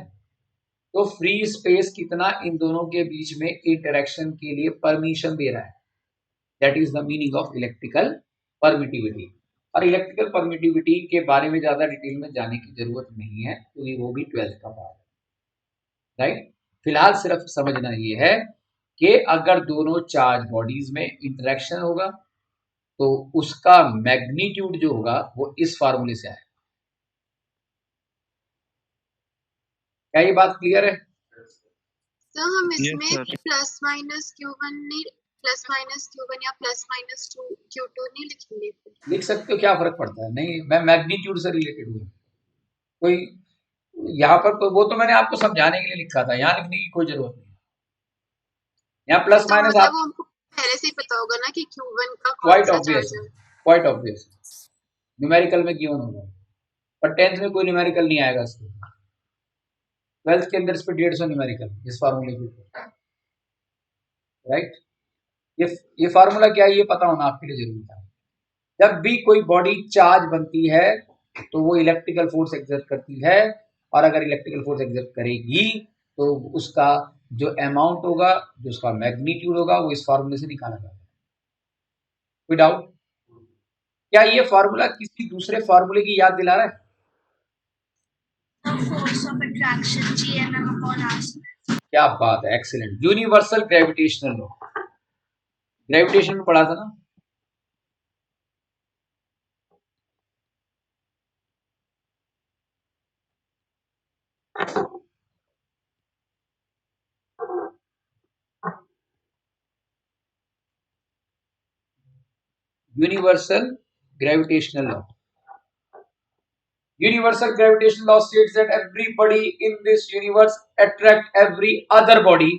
तो फ्री स्पेस कितना इन दोनों के बीच में इंटरेक्शन के लिए परमिशन दे रहा है, that is the meaning of electrical permittivity. और इलेक्ट्रिकल परमिटिविटी के बारे में ज्यादा डिटेल में जाने की जरूरत नहीं है, क्योंकि वो भी 12th का पार्ट है, राइट? फिलहाल सिर्फ समझना ये है कि अगर दोनों चार्ज बॉडीज में इंटरेक्शन होगा तो उसका मैग्नीट्यूड जो होगा वो इस फार्मूले से आएगा। क्या ये बात क्लियर है? तो हम Yes, इसमें sir. प्लस माइनस Q1 नहीं, प्लस माइनस Q1 या प्लस माइनस Q2 नहीं लिखेंगे। लिख सकते हो, क्या फर्क पड़ता है? नहीं, मैं मैग्नीट्यूड से रिलेटेड हूँ। कोई यहाँ पर वो तो मैंने आपको समझाने के लिए लिखा था, यहाँ लिखने की कोई जरूरत नहीं। यहाँ प्लस तो माइनस मतलब आप वो हमको पहले से ही पता होगा ना कि Q1 का कौन क्वाइट सा ऑब्वियस चार्ज है। क्वाइट ऑब्वियस न्यूमेरिकल में गिवन होगा, पर 10th में कोई न्यूमेरिकल नहीं आएगा इसको। 12th के अंदर इस पर 150 न्यूमेरिकल इस फार्मूले के ऊपर, राइट? ये फार्मूला क्या है ये पता होना आपके लिए जरूरी था। जब भी कोई बॉडी चार्ज बनती है तो वो इलेक्ट्रिकल फोर्स एक्सर्ट करती है, और अगर इलेक्ट्रिकल फोर्स एक्सर्ट करेगी तो उसका जो अमाउंट होगा, जो उसका मैग्नीट्यूड होगा, वो इस फार्मूले से निकाला जाता है। कोई डाउट? क्या ये फॉर्मूला किसी दूसरे फॉर्मूले की याद दिला रहा है? The force of attraction, GMM upon r square. क्या बात है, excellent. Universal gravitational law, gravitation में पढ़ा था ना? Universal gravitational law. Universal gravitational law states that everybody in this universe attract every other body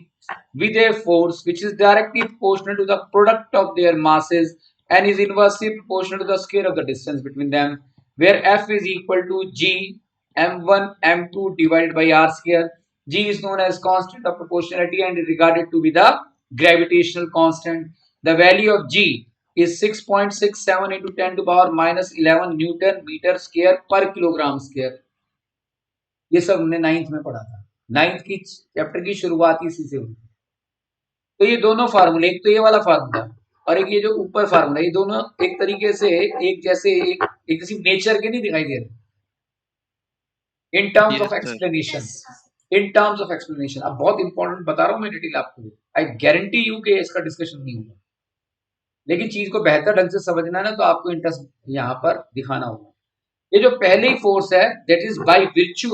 with a force which is directly proportional to the product of their masses and is inversely proportional to the square of the distance between them, where F is equal to G m1 m2 divided by r square. G is known as constant of proportionality and is regarded to be the gravitational constant. The value of G is 6.67 into 10 to power minus 11 newton metre square पर kilogram square. ये सब हमने 9th में पढ़ा था. 9th की chapter की शुरुआत इसी से हुई. तो ये दोनों फार्मूले, एक तो ये वाला फार्मूला और एक ये जो ऊपर फार्मूला, ये दोनों एक तरीके से एक जैसे एक किसी नेचर के नहीं दिखाई दे रहे. इन terms of explanation, Yes, sir. In terms of explanation. अब बहुत इंपॉर्टेंट बता रहा हूं मैं डिटेल आपको. आई गारंटी यू कि इसका डिस्कशन नहीं होगा, लेकिन चीज को बेहतर ढंग से समझना है ना, तो आपको इंटरेस्ट यहाँ पर दिखाना होगा. ये जो पहले ही फोर्स है that is by virtue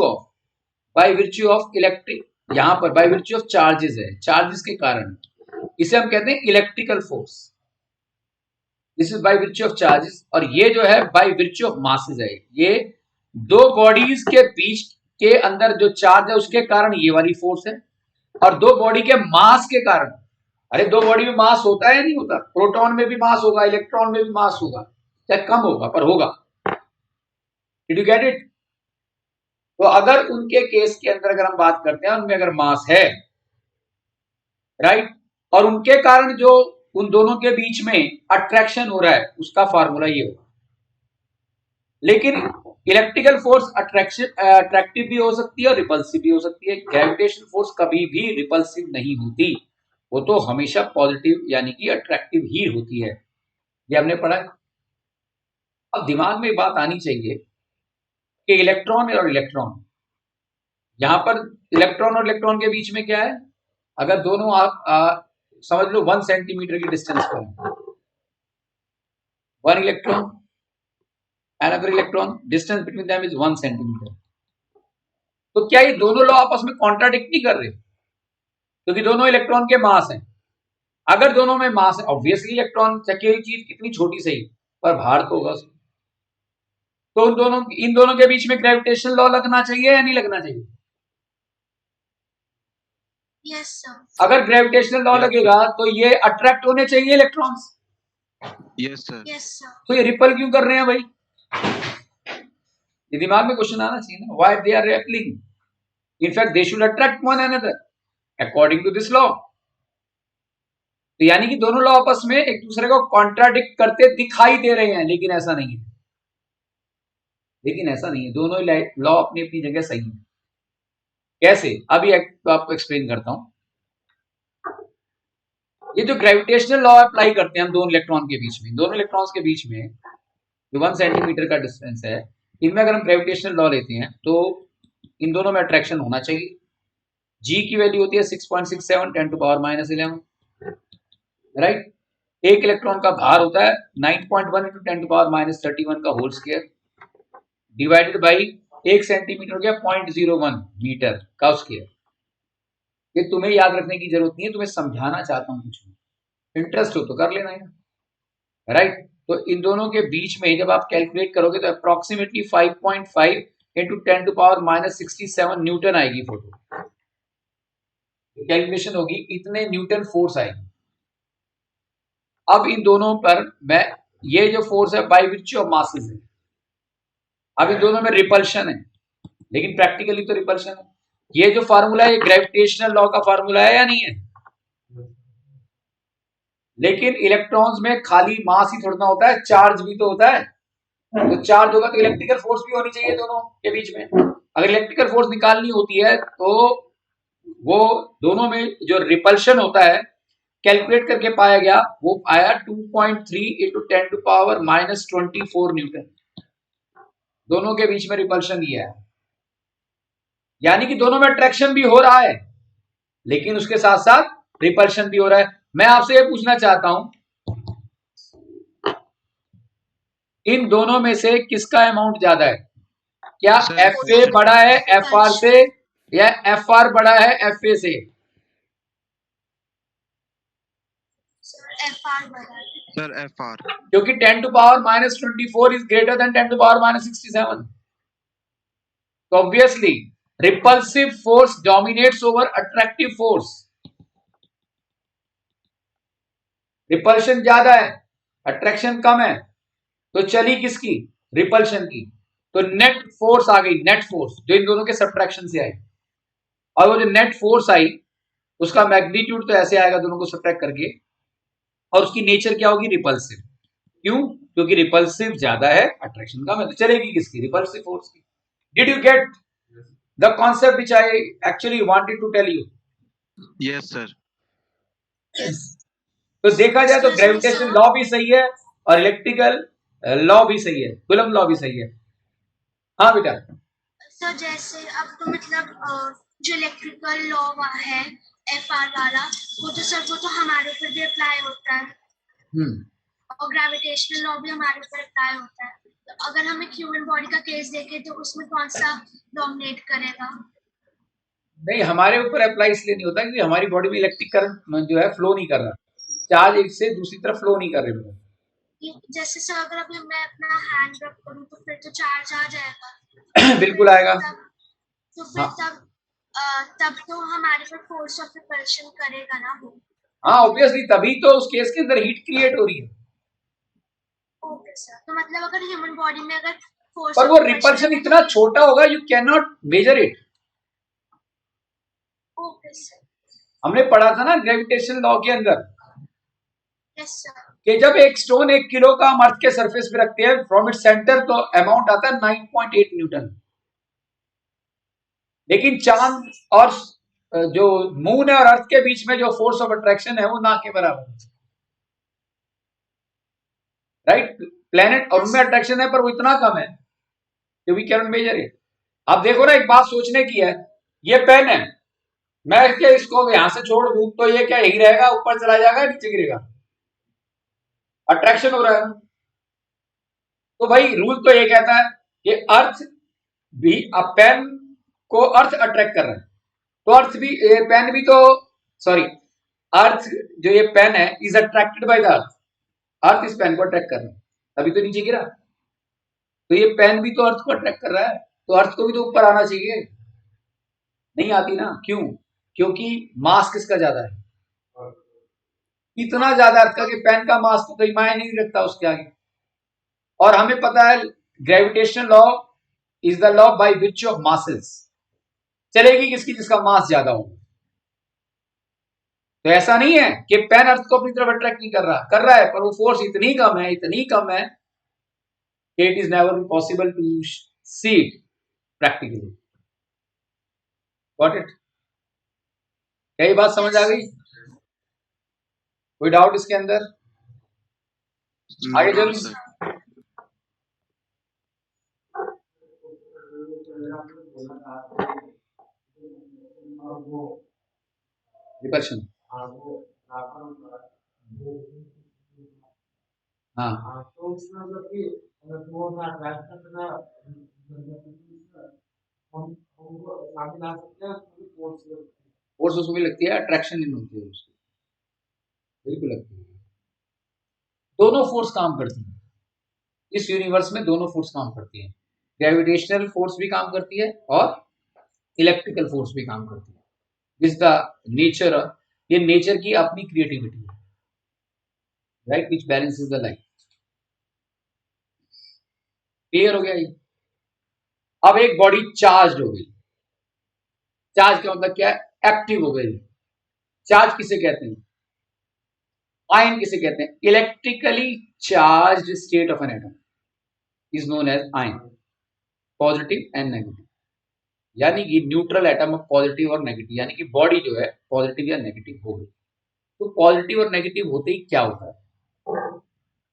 of electric, यहाँ पर बाय विर्च्यू ऑफ चार्जेस है, चार्जेस के कारण. इसे हम कहते हैं electrical force. This is by virtue of charges. और ये जो है बाय विर्च्यू ऑफ मासेस है. ये दो बॉडीज के बीच के अंदर जो चार्ज है उसके कारण ये वाली फोर्स है, और दो बॉडी के मास के कारण. अरे दो बॉडी में मास होता है नहीं होता? प्रोटॉन में भी मास होगा, इलेक्ट्रॉन में भी मास होगा, चाहे कम होगा पर होगा. Did you get it? तो अगर उनके केस के अंदर अगर हम बात करते हैं, उनमें अगर मास है, राइट, और उनके कारण जो उन दोनों के बीच में अट्रैक्शन हो रहा है, उसका फार्मूला ये होगा. लेकिन इलेक्ट्रिकल फोर्स अट्रैक्टिव भी हो सकती है और रिपल्सिव भी हो सकती है. ग्रेविटेशन फोर्स कभी भी रिपल्सिव नहीं होती, वो तो हमेशा पॉजिटिव यानी कि अट्रैक्टिव ही होती है. ये हमने पढ़ा है. अब दिमाग में बात आनी चाहिए कि इलेक्ट्रॉन और इलेक्ट्रॉन, यहां पर इलेक्ट्रॉन और इलेक्ट्रॉन के बीच में क्या है? अगर दोनों आप समझ लो 1 सेंटीमीटर की डिस्टेंस पर है, 1 electron another electron, distance between them is 1 centimetre. तो क्या ये दोनों लॉ आपस में कॉन्ट्राडिक्ट नहीं कर रहे? क्योंकि दोनों इलेक्ट्रॉन के मास हैं. अगर दोनों में मास है, ऑब्वियसली इलेक्ट्रॉन चाहे चीज कितनी छोटी सही पर भार तो होगा. तो इन दोनों के बीच में ग्रेविटेशनल लॉ लगना चाहिए या नहीं लगना चाहिए? Yes, sir. अगर ग्रेविटेशनल लॉ लगेगा तो ये अट्रैक्ट होने चाहिए electrons. Yes, sir. Yes, sir. तो ये रिपल क्यों कर रहे हैं भाई? ये दिमाग में क्वेश्चन आना चाहिए ना. Why they are repelling? In fact they should attract one another according to this law. तो यानी कि दोनों लॉ आपस में एक दूसरे को कॉन्ट्राडिक्ट करते दिखाई दे रहे हैं, लेकिन ऐसा नहीं है. दोनों लॉ अपनी अपनी जगह सही है. कैसे? अभी तो आपको एक्सप्लेन करता हूं. ये जो ग्रेविटेशनल लॉ अप्लाई करते हैं हम दोनों इलेक्ट्रॉन के बीच में, दोनों इलेक्ट्रॉन्स के बीच में जो 1 सेंटीमीटर का डिस्टेंस है, इनमें अगर हम ग्रेविटेशनल लॉ लेते हैं तो इन दोनों में अट्रैक्शन होना चाहिए. जी की वैल्यू होती है 6.67 10 टू पावर माइनस 11, राइट. एक इलेक्ट्रॉन का भार होता है 9.1 इंटू 10 टू पावर माइनस 31 का whole square divided by 1 centimetre हो गया 0.01 मीटर का स्क्वायर. ये तुम्हें याद रखने की जरूरत नहीं है, तुम्हें समझाना चाहता हूं. कुछ इंटरेस्ट हो तो कर लेना है, राइट. तो इन दोनों के बीच में जब आप कैलकुलेट करोगे तो approximately 5.5 into 10 to power minus 67 newton आएगी फोटो. कैलकुलेशन होगी, इतने न्यूटन फोर्स आएगी. अब इन दोनों पर मैं ये जो फोर्स है बाय विर्च्यू ऑफ मासेस है. अब इन दोनों में रिपल्शन है, लेकिन प्रैक्टिकली तो रिपल्शन है. ये जो फार्मूला है ग्रेविटेशनल लॉ का फार्मूला है या नहीं है? लेकिन इलेक्ट्रॉन्स में खाली मास ही थोड़ा होता है, चार्ज भी तो होता है. तो चार्ज होगा तो इलेक्ट्रिकल फोर्स भी होनी चाहिए दोनों के बीच में. अगर इलेक्ट्रिकल फोर्स निकालनी होती है तो वो दोनों में जो रिपल्शन होता है कैलकुलेट करके पाया गया वो आया 2.3 into 10 to power -24 न्यूटन। दोनों के बीच में रिपल्शन ये है, यानी कि दोनों में अट्रैक्शन भी हो रहा है लेकिन उसके साथ साथ रिपल्शन भी हो रहा है। मैं आपसे ये पूछना चाहता हूं, इन दोनों में से किसका अमाउंट ज्यादा है? क्या Sir, एफ ए बड़ा है एफ आर से या एफ आर बड़ा है एफ ए से? FR बड़ा है। sir, FR. क्योंकि 10 to power -24 is greater than 10 to power -67. So obviously repulsive force dominates over attractive force. Repulsion ज्यादा है, अट्रैक्शन कम है, तो चली किसकी? रिपल्शन की। तो नेट फोर्स आ गई, नेट फोर्स जो इन दोनों के सब्ट्रैक्शन से आई, और वो जो नेट फोर्स आई उसका मैग्नीट्यूड तो ऐसे आएगा दोनों को सब्ट्रैक्ट करके, और उसकी नेचर क्या होगी? रिपल्सिव। क्यों? क्योंकि रिपल्सिव ज्यादा है, अट्रैक्शन कम है, तो चलेगी किसकी? रिपल्सिव फोर्स की। Did you get the concept which I actually wanted to tell you? Yes, sir. तो देखा जाए तो Excuse me, gravitation sir. Law भी सही है और इलेक्ट्रिकल लॉ भी सही है, कूलम लॉ भी सही है। हाँ बेटा, सर जैसे अब तो मतलब जो इलेक्ट्रिकल लॉ है FR वाला, वो तो सर वो तो हमारे ऊपर भी अप्लाई होता है, और ग्रेविटेशनल लॉ भी हमारे ऊपर अप्लाई होता है। तो अगर हम एक ह्यूमन बॉडी का केस देखें तो उसमें कौन सा डोमिनेट करेगा? नहीं हमारे ऊपर अप्लाई इसलिए नहीं होता क्योंकि हमारी बॉडी में इलेक्ट्रिक करंट जो है फ्लो नहीं कर रहा, चार्ज एक से दूसरी तरफ फ्लो नहीं कर रहे। जैसे सर अगर अभी मैं अपना हैंड रब करूं तो फिर तो चार्ज आ जाएगा। बिल्कुल आएगा। तो फिर हाँ। तब तो हमारे पर फोर्स ऑफ रिपल्शन करेगा ना वो। हाँ ऑब्वियसली, तभी तो उस केस के अंदर हीट क्रिएट हो रही है। ओके सर, तो मतलब अगर ह्यूमन बॉडी में अगर फोर्स पर वो रिपल्शन इतना छोटा होगा, you can not measure it. Okay sir. हमने पढ़ा था ना ग्रेविटेशन लॉ के अंदर यस सर। कि जब एक स्टोन 1 किलो का हम अर्थ के सरफेस पे रखते हैं फ्रॉम इट्स सेंटर, तो अमाउंट आता है 9.8 न्यूटन। लेकिन चांद और जो मून है और अर्थ के बीच में जो फोर्स ऑफ अट्रैक्शन है वो ना के बराबर है, राइट? प्लेनेट और उनमें अट्रैक्शन है पर वो इतना कम है कि वी कैन मेजर इट। आप देखो ना, एक बात सोचने की है, ये पेन है, मैं क्या इसको यहां से छोड़ दूं तो ये क्या यही रहेगा, ऊपर चला जाएगा, नीचे गिरेगा? अट्रैक्शन हो रहा है। तो भाई रूल तो ये कहता है कि अर्थ भी अब पेन को अर्थ अट्रैक्ट कर रहा है, तो अर्थ भी पेन भी तो सॉरी अर्थ जो ये पेन है is attracted by the earth, earth इस पेन को अट्रैक्ट कर रहा है, तभी तो नीचे गिरा। तो ये पेन भी तो अर्थ को अट्रैक्ट कर रहा है, तो अर्थ को भी तो ऊपर आना चाहिए, नहीं आती ना। क्यों? क्योंकि मास किसका ज्यादा है? इतना ज्यादा अर्थ का कि पेन का मास तो कोई मायने नहीं रखता उसके आगे। और हमें पता है gravitation law is the law by which of masses चलेगी किसकी? जिसका मास ज्यादा हो। तो ऐसा नहीं है कि पेन अर्थ को अपनी तरफ अट्रैक्ट नहीं कर रहा, कर रहा है, पर वो फोर्स इतनी कम है, इतनी कम है कि it is never possible to see it practically. Got it? यही बात समझ आ गई? कोई डाउट इसके अंदर? No आगे doubt, चलो। sir. रिपल्शन। हाँ तो उसमें मतलब कि अगर वो ना अट्रैक्शन ना हम हमको सामने ला सकते हैं, उसमें फोर्स फोर्स उसको भी लगती है, अट्रैक्शन नहीं होती है उसकी, बिल्कुल लगती है। दोनों फोर्स काम करती है इस यूनिवर्स में, दोनों फोर्स काम करती है। ग्रेविटेशनल फोर्स भी काम करती है और इलेक्ट्रिकल फोर्स भी काम करती है। दिस द नेचर, ये नेचर की अपनी क्रिएटिविटी है, right, which balances the life. Clear हो गया ये? अब एक बॉडी चार्ज हो गई, चार्ज का मतलब क्या है? एक्टिव हो गई। चार्ज किसे कहते हैं? आयन किसे कहते हैं? Electrically charged state of an atom is known as ion, positive and negative, यानी कि न्यूट्रल एटम ऑफ पॉजिटिव और नेगेटिव, यानी कि बॉडी जो है पॉजिटिव या नेगेटिव हो गई। तो पॉजिटिव और नेगेटिव होते ही क्या होता है,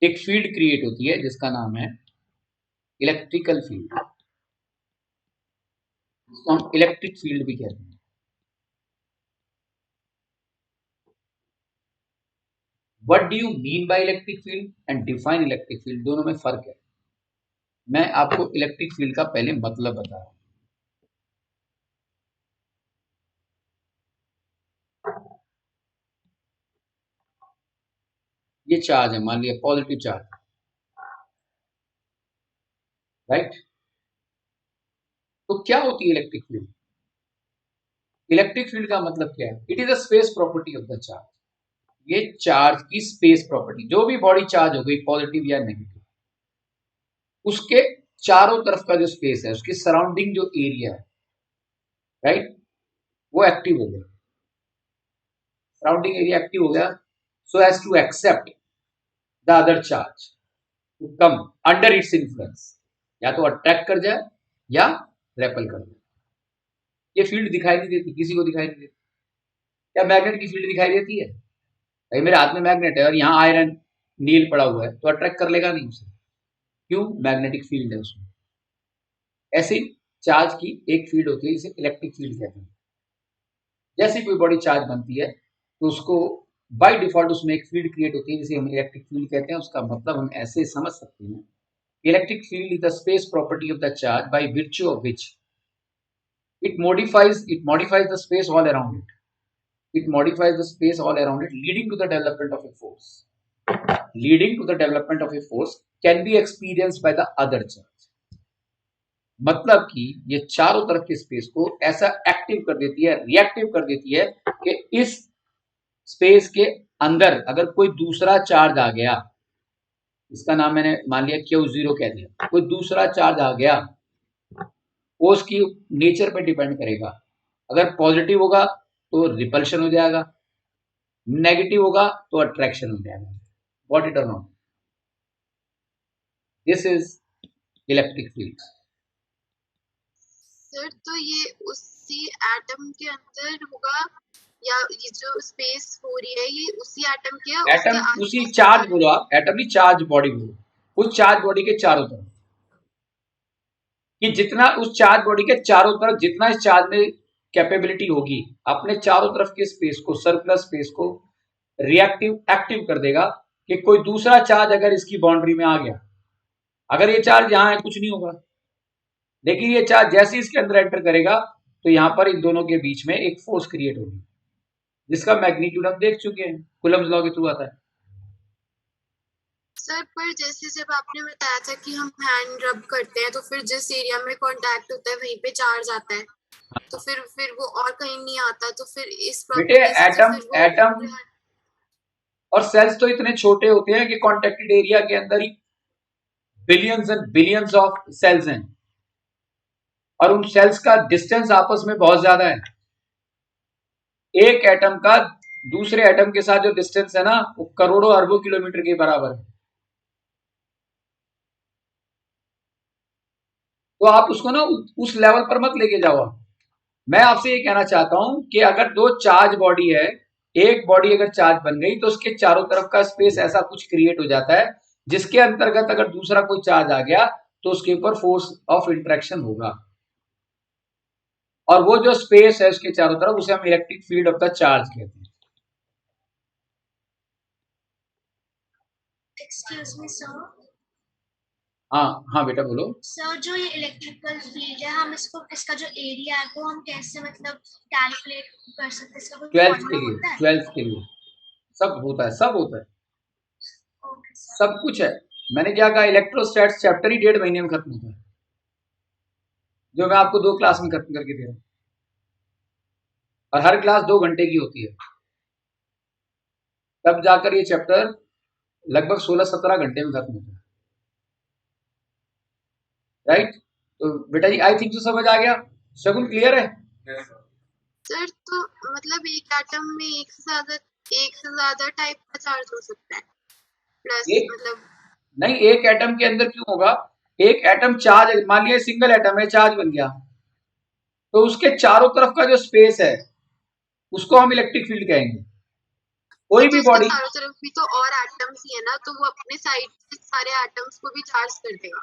एक फील्ड क्रिएट होती है जिसका नाम है इलेक्ट्रिकल फील्ड, तो हम इलेक्ट्रिक फील्ड भी कहते हैं। What do you mean by electric field and define electric field, दोनों में फर्क है। मैं आपको इलेक्ट्रिक फील्ड का पहले मतलब बता रहा हूं। ये चार्ज है, मान लिया पॉजिटिव चार्ज, राइट। तो क्या होती है इलेक्ट्रिक फील्ड? इलेक्ट्रिक फील्ड का मतलब क्या है? It is a space property of the charge. ये चार्ज की स्पेस प्रॉपर्टी, जो भी बॉडी चार्ज हो गई पॉजिटिव या नेगेटिव, उसके चारों तरफ का जो स्पेस है, उसके सराउंडिंग जो एरिया है, राइट, वो एक्टिव हो गया। सराउंडिंग एरिया एक्टिव हो गया so as to accept the other charge to come under its influence, या तो अट्रैक्ट कर जाए या रेपल कर जाए। ये फील्ड दिखाई नहीं देती, किसी को दिखाई नहीं देती। क्या मैग्नेट की फील्ड दिखाई देती है? भाई मेरे हाथ में मैग्नेट है और यहाँ आयरन नील पड़ा हुआ है, तो अट्रैक्ट कर लेगा नहीं उसे, क्यों? मैग्नेटिक फील्ड है उसमें। ऐसे चार्ज की एक फील्ड होती है जिसे इलेक्ट्रिक फील्ड कहते हैं। जैसे कोई बॉडी चार्ज बनती है तो उसको बाय डिफॉल्ट उसमें एक फील्ड क्रिएट होती है जिसे हम इलेक्ट्रिक फील्ड कहते हैं। उसका मतलब हम ऐसे समझ सकते हैं, electric field is the space property of the charge by virtue of which it modifies the space all around it. It modifies the space all around it, leading to the development of a force. Leading to the development of a force can be experienced by the other charge. मतलब कि ये चारों तरफ के space को ऐसा active कर देती है, रिएक्टिव कर देती है कि इस स्पेस के अंदर अगर कोई दूसरा चार्ज आ गया, इसका नाम मैंने मान लिया Q0 कह दिया, कोई दूसरा चार्ज आ गया, वो उसकी नेचर पे डिपेंड करेगा। अगर पॉजिटिव होगा तो रिपल्शन हो जाएगा, नेगेटिव होगा तो अट्रैक्शन हो जाएगा। व्हाट इट और not, this is electric field. Sir तो ये उसी एटम के अंदर होगा या ये जो स्पेस हो रही है ये उसी एटम के है, एटम उसी चार्ज बोलो आप, एटम नहीं चार्ज बॉडी बोलो, उस चार्ज बॉडी के चारों तरफ, कि जितना उस चार्ज बॉडी के चारों तरफ जितना इस चार्ज में कैपेबिलिटी होगी, अपने चारों तरफ के स्पेस को, सरप्लस स्पेस को रिएक्टिव एक्टिव कर देगा कि कोई दूसरा चार्ज अगर इसकी बाउंड्री में आ गया, अगर ये चार्ज यहाँ है कुछ नहीं होगा, लेकिन ये चार्ज जैसे इसके अंदर एंटर करेगा तो यहाँ पर इन दोनों के बीच में एक फोर्स क्रिएट होगी, जिसका मैग्नीट्यूड हम देख चुके हैं, कूलम्ब्स लॉ के थ्रू आता है। सर पर जैसे जब आपने बताया था कि हम हैंड रब करते हैं तो फिर जिस एरिया में कांटेक्ट होता है वहीं पे चार्ज आता है, तो फिर वो और कहीं नहीं आता, तो फिर इस बेटे एटम और सेल्स तो इतने छोटे होते हैं कि कॉन्टेक्टेड एरिया के अंदर ही billions and billions of cells हैं, और उन सेल्स का डिस्टेंस आपस में बहुत ज्यादा है। एक एटम का दूसरे एटम के साथ जो डिस्टेंस है ना, वो करोड़ों अरबों किलोमीटर के बराबर है। तो आप उसको ना उस लेवल पर मत लेके जाओ। मैं आपसे ये कहना चाहता हूं कि अगर दो चार्ज बॉडी है, एक बॉडी अगर चार्ज बन गई तो उसके चारों तरफ का स्पेस ऐसा कुछ क्रिएट हो जाता है जिसके अंतर्गत अगर दूसरा कोई चार्ज आ गया तो उसके ऊपर फोर्स ऑफ इंटरेक्शन होगा, और वो जो स्पेस है उसके चारों तरफ उसे हम electric field of the charge कहते हैं। Excuse me sir. हाँ बेटा बोलो। सर जो ये इलेक्ट्रिकल फील्ड है, हम इसको इसका जो एरिया है वो हम कैसे मतलब कैलकुलेट कर सकते हैं? इसका कोई 12th फॉर्मूला के लिए, होता है? 12th के लिए सब होता है, सब होता है, ओके सर। सब कुछ है। मैंने क्या कहा, इलेक्ट्रोस्टैट्स चैप्टर ही 1.5 महीने में खत्म होता है, जो मैं आपको 2 क्लास में खत्म करके दे रहा हूं, और हर क्लास 2 घंटे की होती है, तब जाकर ये चैप्टर लगभग 16-17 घंटे में खत्म होता है, राइट। तो बेटा जी आई थिंक तो समझ आ गया, शगुन क्लियर है? Yes, sir. सर तो मतलब एक एटम में एक से ज्यादा टाइप का चार्ज हो सकता है, प्लस मतलब नहीं, एक एटम के अंदर क्यों होगा? एक एटम चार्ज, मान लिया सिंगल एटम है, चार्ज बन गया, तो उसके चारों तरफ का जो स्पेस है उसको हम इलेक्ट्रिक फील्ड कहेंगे। कोई तो भी उसके बॉडी, चारों तरफ भी तो और एटम्स ही है ना, तो वो अपने साइड से सारे एटम्स को भी चार्ज कर देगा।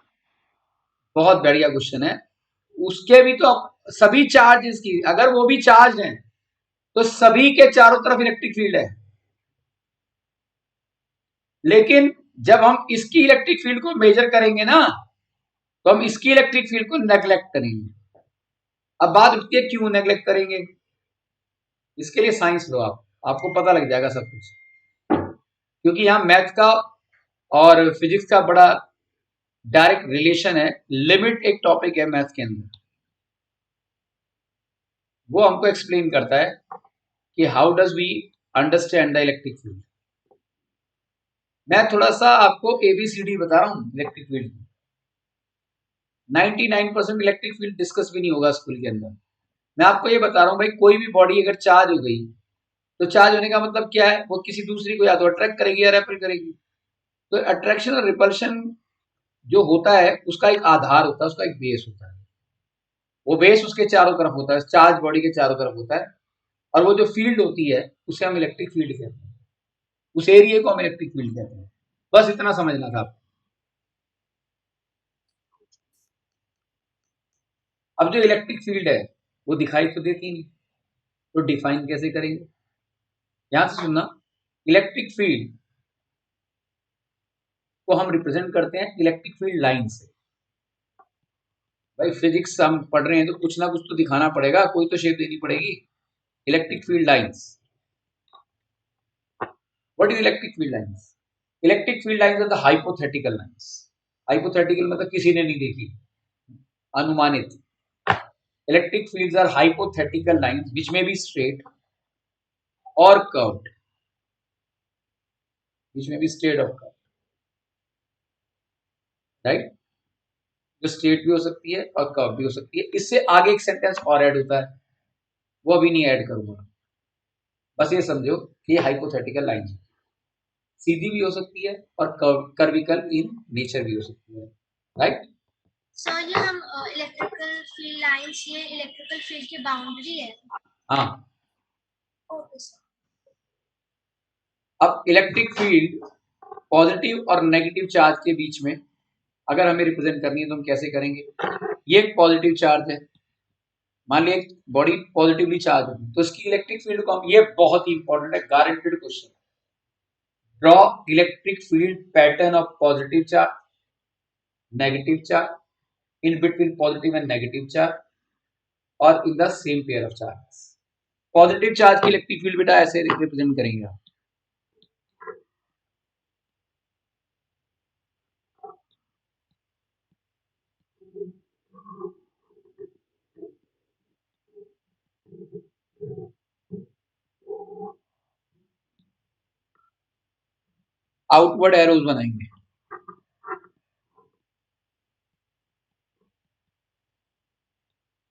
बहुत बढ़िया क्वेश्चन है, उसके भी तो सभी चार्ज की, अगर वो भी चार्ज हैं तो सभी के चारों तरफ इलेक्ट्रिक फील्ड है, लेकिन जब हम इसकी इलेक्ट्रिक फील्ड को मेजर करेंगे ना, तो हम इसकी इलेक्ट्रिक फील्ड को नेग्लेक्ट करेंगे। अब बात उठती है क्यों नेग्लेक्ट करेंगे, इसके लिए साइंस लो आप, आपको पता लग जाएगा सब कुछ, क्योंकि यहां मैथ का और फिजिक्स का बड़ा डायरेक्ट रिलेशन है। लिमिट एक टॉपिक है मैथ के अंदर, वो हमको एक्सप्लेन करता है कि how does we understand the electric field. मैं थोड़ा सा आपको एबीसीडी बता रहा हूं इलेक्ट्रिक फील्ड की। 99% इलेक्ट्रिक फील्ड डिस्कस भी नहीं होगा स्कूल के अंदर। मैं आपको ये बता रहा हूं भाई, कोई भी बॉडी अगर चार्ज हो गई तो चार्ज होने का मतलब क्या है, वो किसी दूसरी को या तो अट्रैक्ट करेगी या रेपेल करेगी। तो अट्रैक्शन और रिपल्शन जो होता है उसका एक आधार होता है, उसका एक बेस होता है, वो बेस उसके चारों तरफ होता है, चार्ज बॉडी के चारों तरफ होता है, और वो जो फील्ड होती है उसे हम इलेक्ट्रिक फील्ड कहते हैं, उस एरिया को हम इलेक्ट्रिक फील्ड कहते हैं। बस इतना समझना था। अब जो इलेक्ट्रिक फील्ड है वो दिखाई तो देती नहीं, तो डिफाइन कैसे करेंगे, यहां से सुनना। इलेक्ट्रिक फील्ड को हम रिप्रेजेंट करते हैं इलेक्ट्रिक फील्ड लाइन से। भाई फिजिक्स हम पढ़ रहे हैं तो कुछ ना कुछ तो दिखाना पड़ेगा, कोई तो शेप देनी पड़ेगी। Electric field lines, what is electric field lines? Electric field lines are the hypothetical lines. Hypothetical मतलब किसी ने नहीं देखी, अनुमानित। Electric fields are hypothetical lines which may be straight और curved, which may be straight or curved, right? जो straight भी हो सकती है और कर्व भी हो सकती है। इससे आगे एक सेंटेंस और ऐड होता है, वो अभी नहीं ऐड करूंगा, बस ये समझो कि ये हाइपोथेटिकल लाइन है, सीधी भी हो सकती है और कर्विकल इन नेचर भी हो सकती है, राइट? सर ये हम इलेक्ट्रिकल फील्ड लाइंस, ये इलेक्ट्रिकल फील्ड की बाउंड्री है। हाँ, ओके सर। अब इलेक्ट्रिक फील्ड पॉजिटिव और नेगेटिव चार्ज के बीच में अगर हमें रिप्रेजेंट करनी है तो हम कैसे करेंगे? ये एक पॉजिटिव चार्ज है, मान लिया एक बॉडी पॉजिटिवली चार्ज होगी तो इसकी इलेक्ट्रिक फील्ड को हम, ये बहुत ही इंपॉर्टेंट है, guaranteed question, draw electric field pattern of positive charge, negative charge, in between positive and negative charge और in the same pair of charge. Positive charge की इलेक्ट्रिक फील्ड बेटा ऐसे रिप्रेजेंट करेंगे आप, आउटवर्ड एरोज बनाएंगे,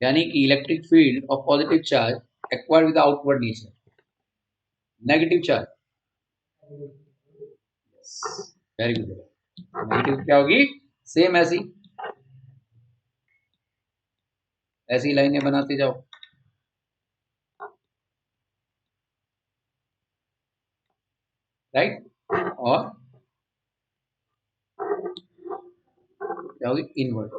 यानी कि electric field of positive charge acquired with outward nature, negative charge, very good, negative क्या होगी? सेम ऐसी ऐसी लाइनें बनाते जाओ, राइट? और क्या होगी? इनवर्ड।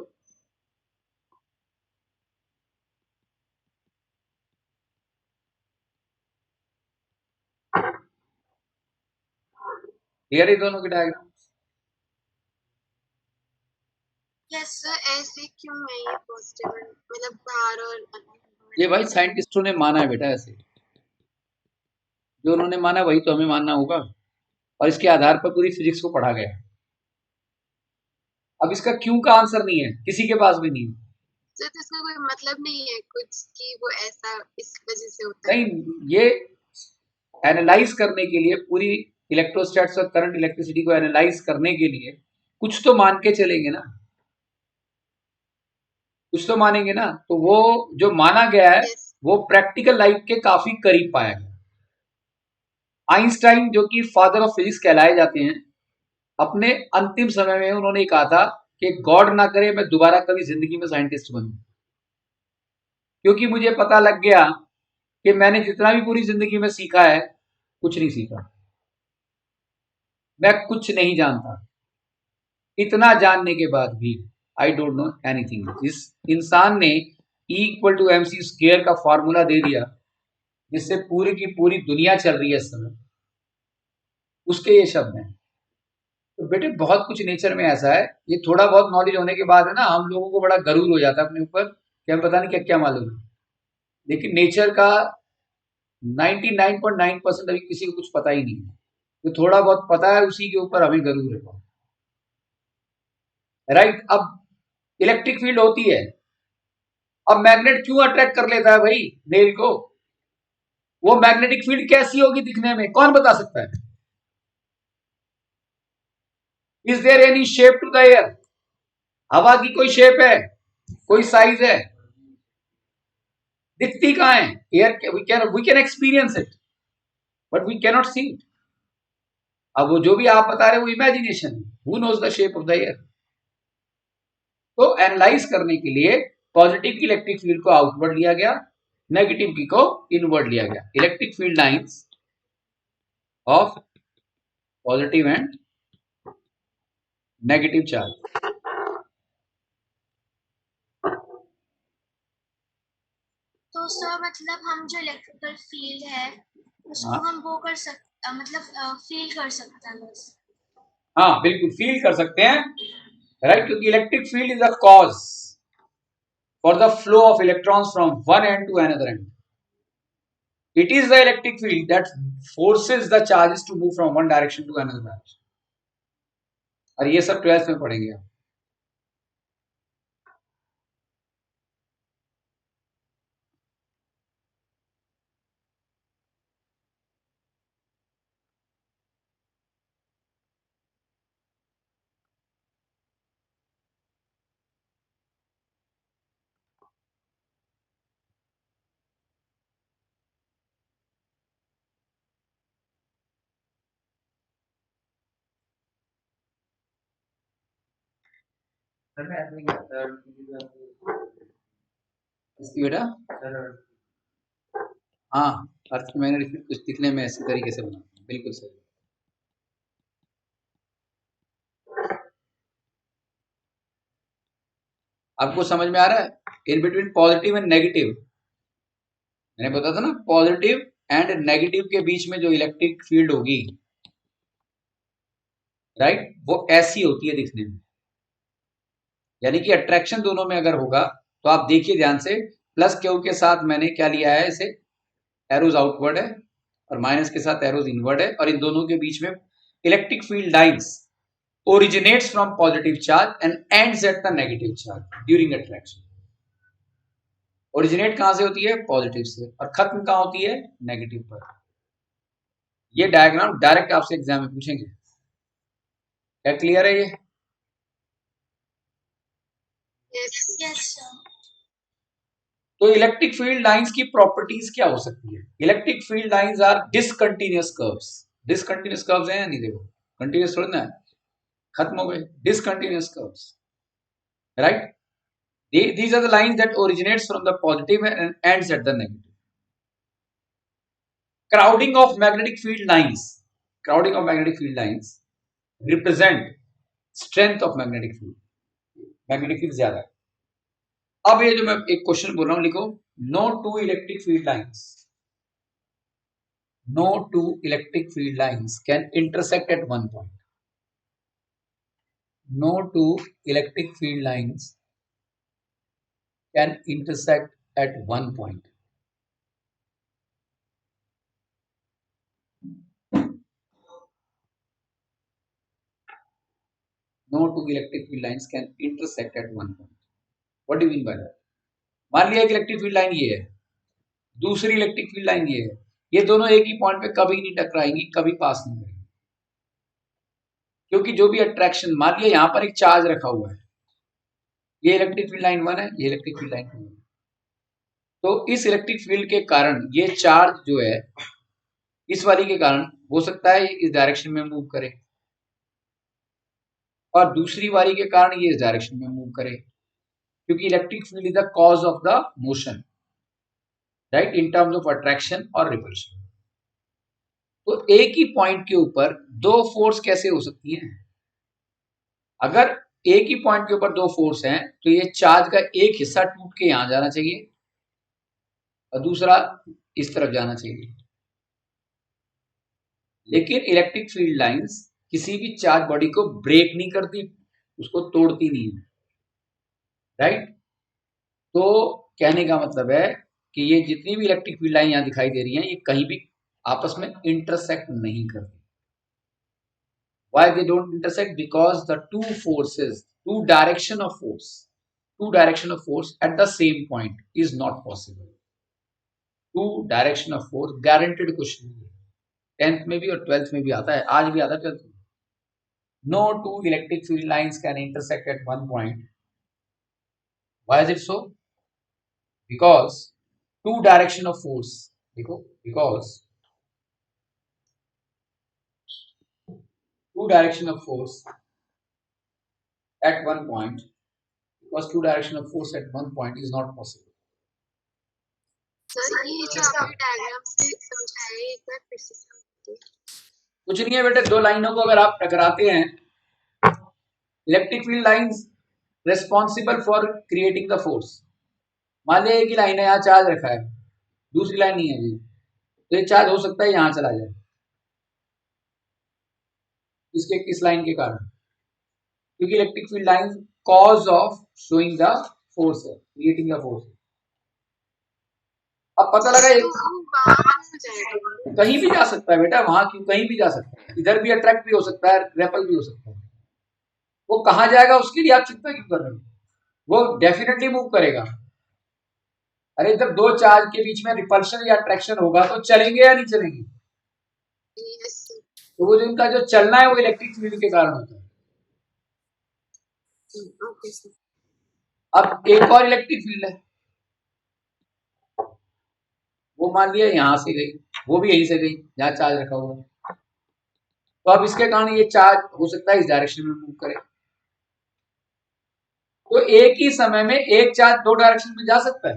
क्लियर है दोनों के डायग्राम? यस सर, ऐसे क्यों है ये पॉजिटिव, मतलब बाहर और अंदर? ये भाई साइंटिस्टों ने माना है बेटा, ऐसे जो उन्होंने माना वही तो हमें मानना होगा, और इसके आधार पर पूरी फिजिक्स को पढ़ा गया। अब इसका क्यों का आंसर नहीं है, किसी के पास भी नहीं है। सर तो इसका कोई मतलब नहीं है कुछ कि वो ऐसा इस वजह से होता है? नहीं, ये एनालाइज करने के लिए, पूरी इलेक्ट्रोस्टैट्स और करंट इलेक्ट्रिसिटी को एनालाइज करने के लिए कुछ तो मान के चलेंगे ना, कुछ तो मानेंगे ना, तो वो जो माना गया है Yes. वो प्रैक्टिकल लाइफ के काफी करीब पाया गया। आइंस्टाइन जो कि फादर ऑफ फिजिक्स कहलाए जाते हैं, अपने अंतिम समय में उन्होंने कहा था कि गॉड ना करे मैं दोबारा कभी जिंदगी में साइंटिस्ट बनूं, क्योंकि मुझे पता लग गया कि मैंने जितना भी पूरी जिंदगी में सीखा है कुछ नहीं सीखा। मैं कुछ नहीं जानता। इतना जानने के बाद भी आई डोंट नो एनीथिंग। इस इंसान ने E=mc² का फॉर्मूला दे दिया जिससे पूरी की पूरी दुनिया चल रही है इस समय, उसके ये शब्द हैं। तो बेटे बहुत कुछ नेचर में ऐसा है, ये थोड़ा बहुत नॉलेज होने के बाद है ना, हम लोगों को बड़ा गरूर हो जाता है अपने ऊपर कि हमें पता नहीं क्या क्या मालूम है, लेकिन नेचर का 99.9% अभी किसी को कुछ पता ही नहीं है। जो थोड़ा बहुत पता है उसी के ऊपर हमें गरूर है, राइट। अब इलेक्ट्रिक फील्ड होती है, अब मैग्नेट क्यों अट्रैक्ट कर लेता है भाई नेल को? वो मैग्नेटिक फील्ड कैसी होगी दिखने में, कौन बता सकता है? Is there any shape to the air? हवा की कोई शेप है, कोई साइज है? दिखती कहां है? Air we can experience it but we cannot see it. अब वो जो भी आप बता रहे हो वो इमेजिनेशन है। Who knows the shape of the air? तो एनालाइज करने के लिए पॉजिटिव की इलेक्ट्रिक फील्ड को आउटवर्ड लिया गया, नेगेटिव की को इनवर्ड लिया गया। Electric field lines of positive and negative charge. तो सर मतलब हम जो इलेक्ट्रिकल फील्ड है उसको हम वो कर सकते मतलब फील कर सकते हैं बस। हाँ बिल्कुल फील कर सकते हैं, राइट, क्योंकि electric field is a cause for the flow of electrons from one end to another end. It is the electric field that forces the charges to move from one direction to another direction. और ये सब 12th में पढ़ेंगे आप। इसकी बेटा हाँ, अर्थ मैंने कुछ दिखने में ऐसे तरीके से बना, बिल्कुल सही। आपको समझ में आ रहा है इन बिटवीन पॉजिटिव एंड नेगेटिव? मैंने बताया था ना, पॉजिटिव एंड नेगेटिव के बीच में जो इलेक्ट्रिक फील्ड होगी, राइट, वो ऐसी होती है दिखने में। यानी कि अट्रैक्शन दोनों में अगर होगा तो आप देखिए ध्यान से, प्लस क्यू के साथ मैंने क्या लिया है, इसे एरोज आउटवर्ड है और माइनस के साथ एरोज इनवर्ड है, और इन दोनों के बीच में electric field lines originates from positive charge and ends at the negative charge during attraction। Originate कहां से होती है? पॉजिटिव से, और खत्म कहां होती है? नेगेटिव पर। ये डायग्राम डायरेक्ट आपसे एग्जाम में पूछेंगे। क्या क्लियर है ये? Yes sir. तो इलेक्ट्रिक फील्ड लाइंस की प्रॉपर्टीज क्या हो सकती है? Electric field lines are discontinuous curves. Discontinuous curves हैं या नहीं? देखो कंटिन्यूअस थोड़ी ना है, खत्म हो गए। Discontinuous curves, right. These are the lines that originates from the positive and ends at the negative. Crowding of magnetic field lines. Crowding of magnetic field lines represent strength of magnetic field. Magnetic field ज्यादा है। अब ये जो मैं एक question बोल रहा हूं, लिखो, no two electric field lines, no two electric field lines can intersect at one point. No two electric field lines can intersect at one point. No two electric field lines can intersect at one point. What do you mean by that? मान लिया एक electric field line ये है, दूसरी electric field line ये है, ये दोनों एक ही पॉइंट पे कभी नहीं टकराएंगी, कभी पास नहीं करेंगी, क्योंकि जो भी अट्रैक्शन, मान लिया यहां पर एक चार्ज रखा हुआ है, ये इलेक्ट्रिक फील्ड लाइन 1 है, ये इलेक्ट्रिक फील्ड लाइन 2 है। तो इस इलेक्ट्रिक फील्ड के कारण ये चार्ज जो है इस वाली के कारण हो सकता है इस डायरेक्शन में मूव करे, और दूसरी वाली के कारण ये इस डायरेक्शन में मूव करे, क्योंकि electric field is the cause of the motion, right, in terms of attraction और रिपल्शन। तो एक ही पॉइंट के ऊपर दो फोर्स कैसे हो सकती हैं? अगर एक ही पॉइंट के ऊपर दो फोर्स हैं तो ये चार्ज का एक हिस्सा टूट के यहां जाना चाहिए और दूसरा इस तरफ जाना चाहिए। लेकिन इलेक्ट्रिक फील्ड लाइंस किसी भी चार्ज बॉडी को ब्रेक नहीं करती, उसको तोड़ती नहीं है, राइट? तो कहने का मतलब है कि ये जितनी भी इलेक्ट्रिक फील्ड लाइन यहां दिखाई दे रही हैं ये कहीं भी आपस में इंटरसेक्ट नहीं करती। Why they don't intersect? Because the two forces, two direction of force at the same point is not possible. Two direction of force guaranteed कुछ नहीं है। 10th में भी और 12th में भी आता है, आज भी आता है 12th में। No two electric field lines can intersect at one point. Why is it so? Because two direction of force, देखो, because two direction of force at one point, because two direction of force at one point is not possible. Sir ये जो आपने diagram से समझाया है, एक बार फिर से समझाइए। कुछ नहीं है बेटे, दो लाइनों को अगर आप टकराते हैं, electric field lines responsible for creating the force. मान लिया एक ही लाइन है, यहाँ चार्ज रखा है, दूसरी लाइन नहीं है जी, तो ये चार्ज हो सकता है यहाँ चला जाए, इसके किस लाइन के कारण? क्योंकि electric field line cause of showing the force है, क्रिएटिंग द फोर्स। अब पता लगा तो वो बाहर हो जाएगा। कहीं भी जा सकता है बेटा, वहां क्यों, कहीं भी जा सकता है, इधर भी अट्रैक्ट भी हो सकता है, रेपल भी हो सकता है। वो कहाँ जाएगा उसके लिए आप चिंता क्यों कर रहे हो? वो डेफिनेटली मूव करेगा। अरे जब दो चार्ज के बीच में रिपल्शन या अट्रैक्शन होगा तो चलेंगे या नहीं चलेंगे? Yes sir. तो वो जो इनका जो चलना है वो इलेक्ट्रिक फील्ड के कारण होता है। Okay sir. अब एक और इलेक्ट्रिक फील्ड है, वो मान लिया यहाँ से गई, वो भी यहीं से गई जहाँ चार्ज रखा हुआ है, तो अब इसके कारण ये चार्ज हो सकता है इस डायरेक्शन में मूव करे। तो एक ही समय में एक चार्ज दो डायरेक्शन में जा सकता है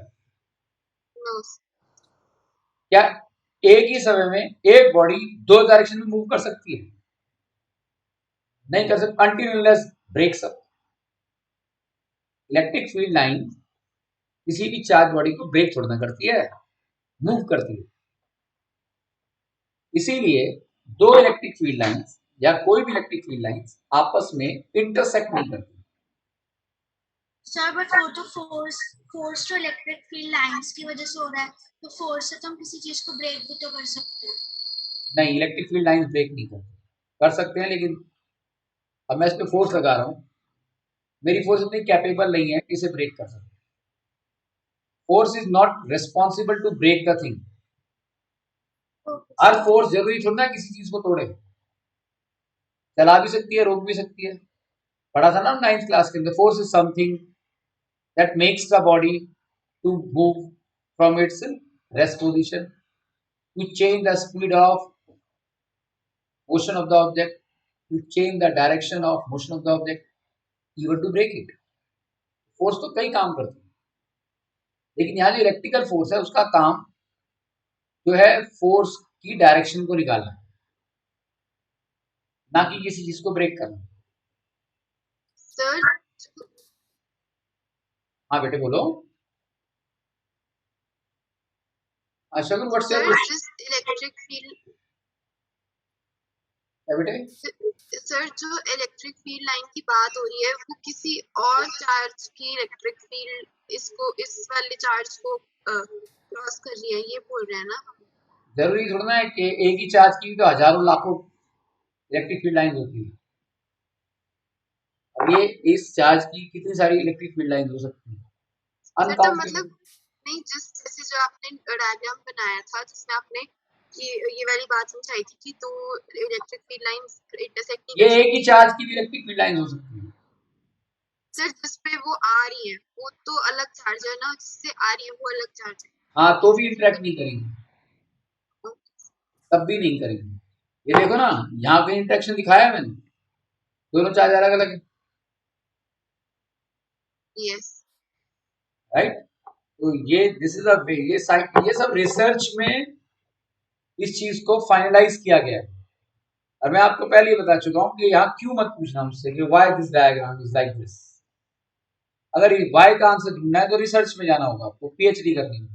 नो क्या? एक ही समय में एक बॉडी दो डायरेक्शन में मूव कर सकती है? नहीं कर सकती, until unless breaks up. Electric field line किसी भी चार्ज बॉडी को ब्रेक थोड़ा ना करती है, मूव करती है। इसीलिए दो इलेक्ट्रिक फील्ड लाइंस या कोई भी इलेक्ट्रिक फील्ड लाइंस आपस में इंटरसेक्ट नहीं करती। सर बट वो तो फोर्स तो इलेक्ट्रिक फील्ड लाइंस की वजह से हो रहा है, तो फोर्स से तो हम किसी चीज को ब्रेक भी तो कर सकते हैं। नहीं, इलेक्ट्रिक फील्ड लाइंस ब्रेक नहीं करती, कर सकते हैं, लेकिन अब मैं इस पे फोर्स लगा रहा हूं, मेरी फोर्स इतनी कैपेबल नहीं है कि इसे ब्रेक कर सकते। Force is not responsible to break the thing. हर फोर्स जरूरी थोड़ा ना किसी चीज को तोड़े, चला भी सकती है, रोक भी सकती है। पढ़ा था ना 9th क्लास के अंदर, force is something that makes the body to move from its rest position, to change the speed of motion of the object, to change the direction of motion of the object, even to break it. Force तो कई काम करती है, लेकिन यहाँ जो electrical force है उसका काम जो है फोर्स की डायरेक्शन को निकालना, ना कि किसी चीज को ब्रेक करना। सर। हाँ बेटे बोलो। शगुन व्हाट्स योर सर क्वेश्चन? जिस इलेक्ट्रिक फील्ड क्या बेटे? सर जो इलेक्ट्रिक फील्ड लाइन की बात हो रही है वो किसी और चार्ज की इलेक्ट्रिक फील्ड इसको इस वाले चार्ज को क्रॉस कर रही है, ये बोल रहे हैं ना? जरूरी थोड़ा ना है कि एक ही चार्ज की तो हजारों लाखों इलेक्ट्रिक फील्ड लाइन होती है। अब ये इस चार्ज की कितनी सारी इलेक्ट्रिक फील्ड लाइन हो सकती है? सर तो अनकाउंटेबल। मतलब नहीं, जिस जैसे जो आपने डायग्राम बनाया था जिसमें आपने ये वाली बात समझाई थी कि तो इलेक्ट्रिक फील्ड लाइंस इंटरसेक्ट नहीं ये कर एक ही चार्ज की भी इलेक्ट्रिक फील्ड लाइन हो सकती है। सर जिस पे वो आ रही है वो तो अलग चार्ज है ना, जिससे आ रही है वो अलग चार्ज है। हाँ, तो भी इंटरेक्ट नहीं करेंगे, तब भी नहीं करेंगे। ये देखो ना, यहाँ पे इंटरेक्शन दिखाया मैंने, दोनों चार्ज अलग अलग है, यस राइट? तो ये दिस इज अ वे, ये सब रिसर्च में इस चीज को फाइनलाइज किया गया है। और मैं आपको पहले ही बता चुका हूं कि यहाँ क्यों मत पूछना मुझसे कि why this diagram is like this. अगर व्हाई का आंसर ढूंढना है तो रिसर्च में जाना होगा, आपको पीएचडी करनी है।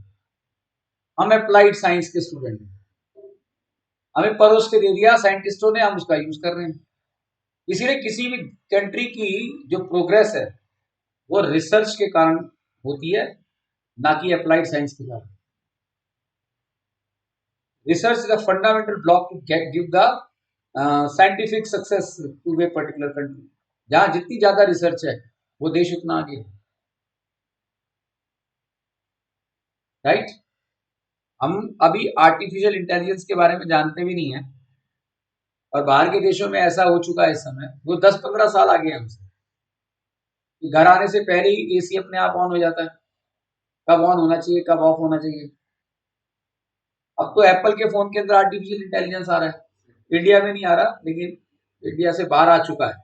हम अप्लाइड साइंस के स्टूडेंट हैं, हमें परोस के दे दिया साइंटिस्टों ने, हम उसका यूज कर रहे हैं। इसीलिए किसी भी कंट्री की जो प्रोग्रेस है वो रिसर्च के कारण होती है, ना कि अप्लाइड साइंस के कारण। Research is a fundamental block to give the scientific success to a particular country. जहां जितनी ज्यादा रिसर्च है वो देश उतना आगे है, राइट। हम अभी आर्टिफिशियल इंटेलिजेंस के बारे में जानते भी नहीं है, और बाहर के देशों में ऐसा हो चुका है इस समय, वो 10-15 साल आगे हमसे। घर आने से पहले ही एसी अपने आप ऑन हो जाता है, कब ऑन होना चाहिए कब ऑफ होना चाहिए। अब तो एप्पल के फोन के अंदर आर्टिफिशियल इंटेलिजेंस आ रहा है, इंडिया में नहीं आ रहा, लेकिन इंडिया से बाहर आ चुका है।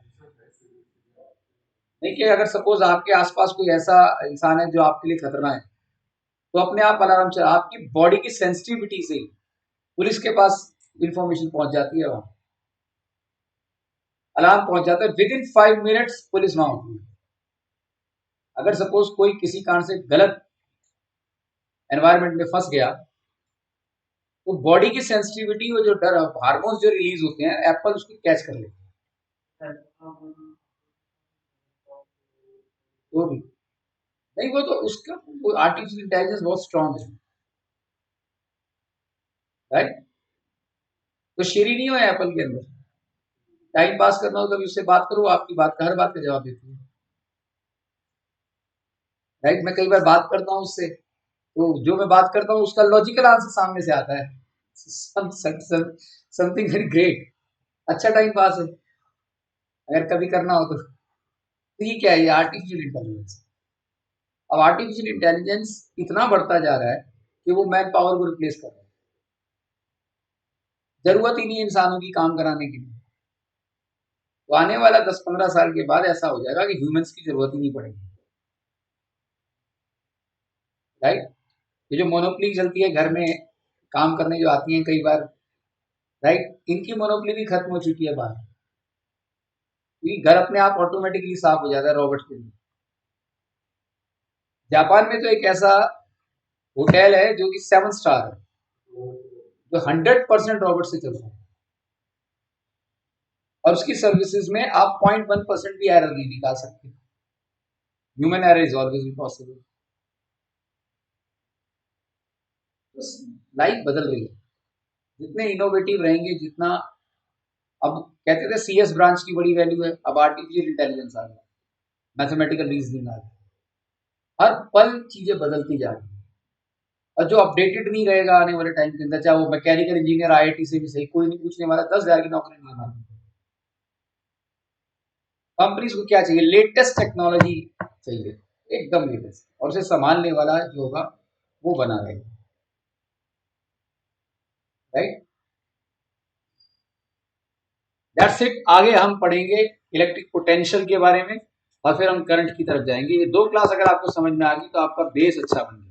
नहीं कि अगर सपोज आपके आसपास कोई ऐसा इंसान है जो आपके लिए खतरा है, तो अपने आप अलार्म चला, आपकी बॉडी की सेंसिटिविटी से पुलिस के पास इंफॉर्मेशन पहुंच जाती है, वहां अलार्म पहुंच जाता है, विद इन 5 मिनट्स पुलिस वहां होती है। अगर सपोज कोई किसी कारण से गलत एनवायरमेंट में फंस गया, तो बॉडी की सेंसिटिविटी, वो जो डर हार्मोन्स जो रिलीज होते हैं, एप्पल उसको कैच कर लेता है। वो भी नहीं, वो तो उसका आर्टिफिशियल इंटेलिजेंस बहुत स्ट्रांग है, राइट। तो शेरी नहीं हो एप्पल के अंदर, टाइम पास करना हो कभी उससे बात करो, आपकी बात का हर बात का जवाब देती है, राइट। मैं कई बार बात करता हूँ उससे, तो जो मैं बात करता हूँ उसका लॉजिकल आंसर सामने से आता है, समथिंग वेरी ग्रेट। अच्छा टाइम पास है अगर कभी करना हो तो। ये क्या है, ये आर्टिफिशियल इंटेलिजेंस। अब आर्टिफिशियल इंटेलिजेंस इतना बढ़ता जा रहा है कि वो मैन पावर को रिप्लेस कर रहा है, जरूरत ही नहीं है इंसानों की काम कराने के लिए। तो आने वाला 10-15 साल के बाद ऐसा हो जाएगा कि ह्यूमंस की जरूरत ही नहीं पड़ेगी, राइट। ये जो मोनोपोली चलती है घर में काम करने जो आती हैं कई बार, राइट, इनकी मोनोपोली भी खत्म हो चुकी है बाहर, क्योंकि घर अपने आप ऑटोमेटिकली साफ हो जाता है रोबोट के लिए। जापान में तो एक ऐसा होटल है जो कि 7 स्टार है, जो 100% रोबोट से चल रहा है, और उसकी सर्विसेज में आप 0.1% भी एरर नहीं निकाल सकते। Human error is always impossible. तो लाइफ बदल रही है, जितने इनोवेटिव रहेंगे, जितना, अब कहते थे सीएस ब्रांच की बड़ी वैल्यू है, अब आर्टिफिशियल इंटेलिजेंस आ गया, मैथमेटिकल रीजनिंग आ गया, हर पल चीजें बदलती जा रही है। और जो अपडेटेड नहीं रहेगा आने वाले टाइम के अंदर, चाहे वो मैकेनिकल इंजीनियर आईआईटी से भी सही, कोई नहीं पूछने वाला, 10,000 की नौकरी नहीं हमारी। कंपनीज को क्या चाहिए, लेटेस्ट टेक्नोलॉजी चाहिए, एकदम लेटेस्ट, और उसे संभालने वाला जो होगा वो बना रहेगा, राइट। That's it. आगे हम पढ़ेंगे इलेक्ट्रिक पोटेंशियल के बारे में, और फिर हम करंट की तरफ जाएंगे। ये 2 क्लास अगर आपको समझ में आ गई तो आपका बेस अच्छा बन गया।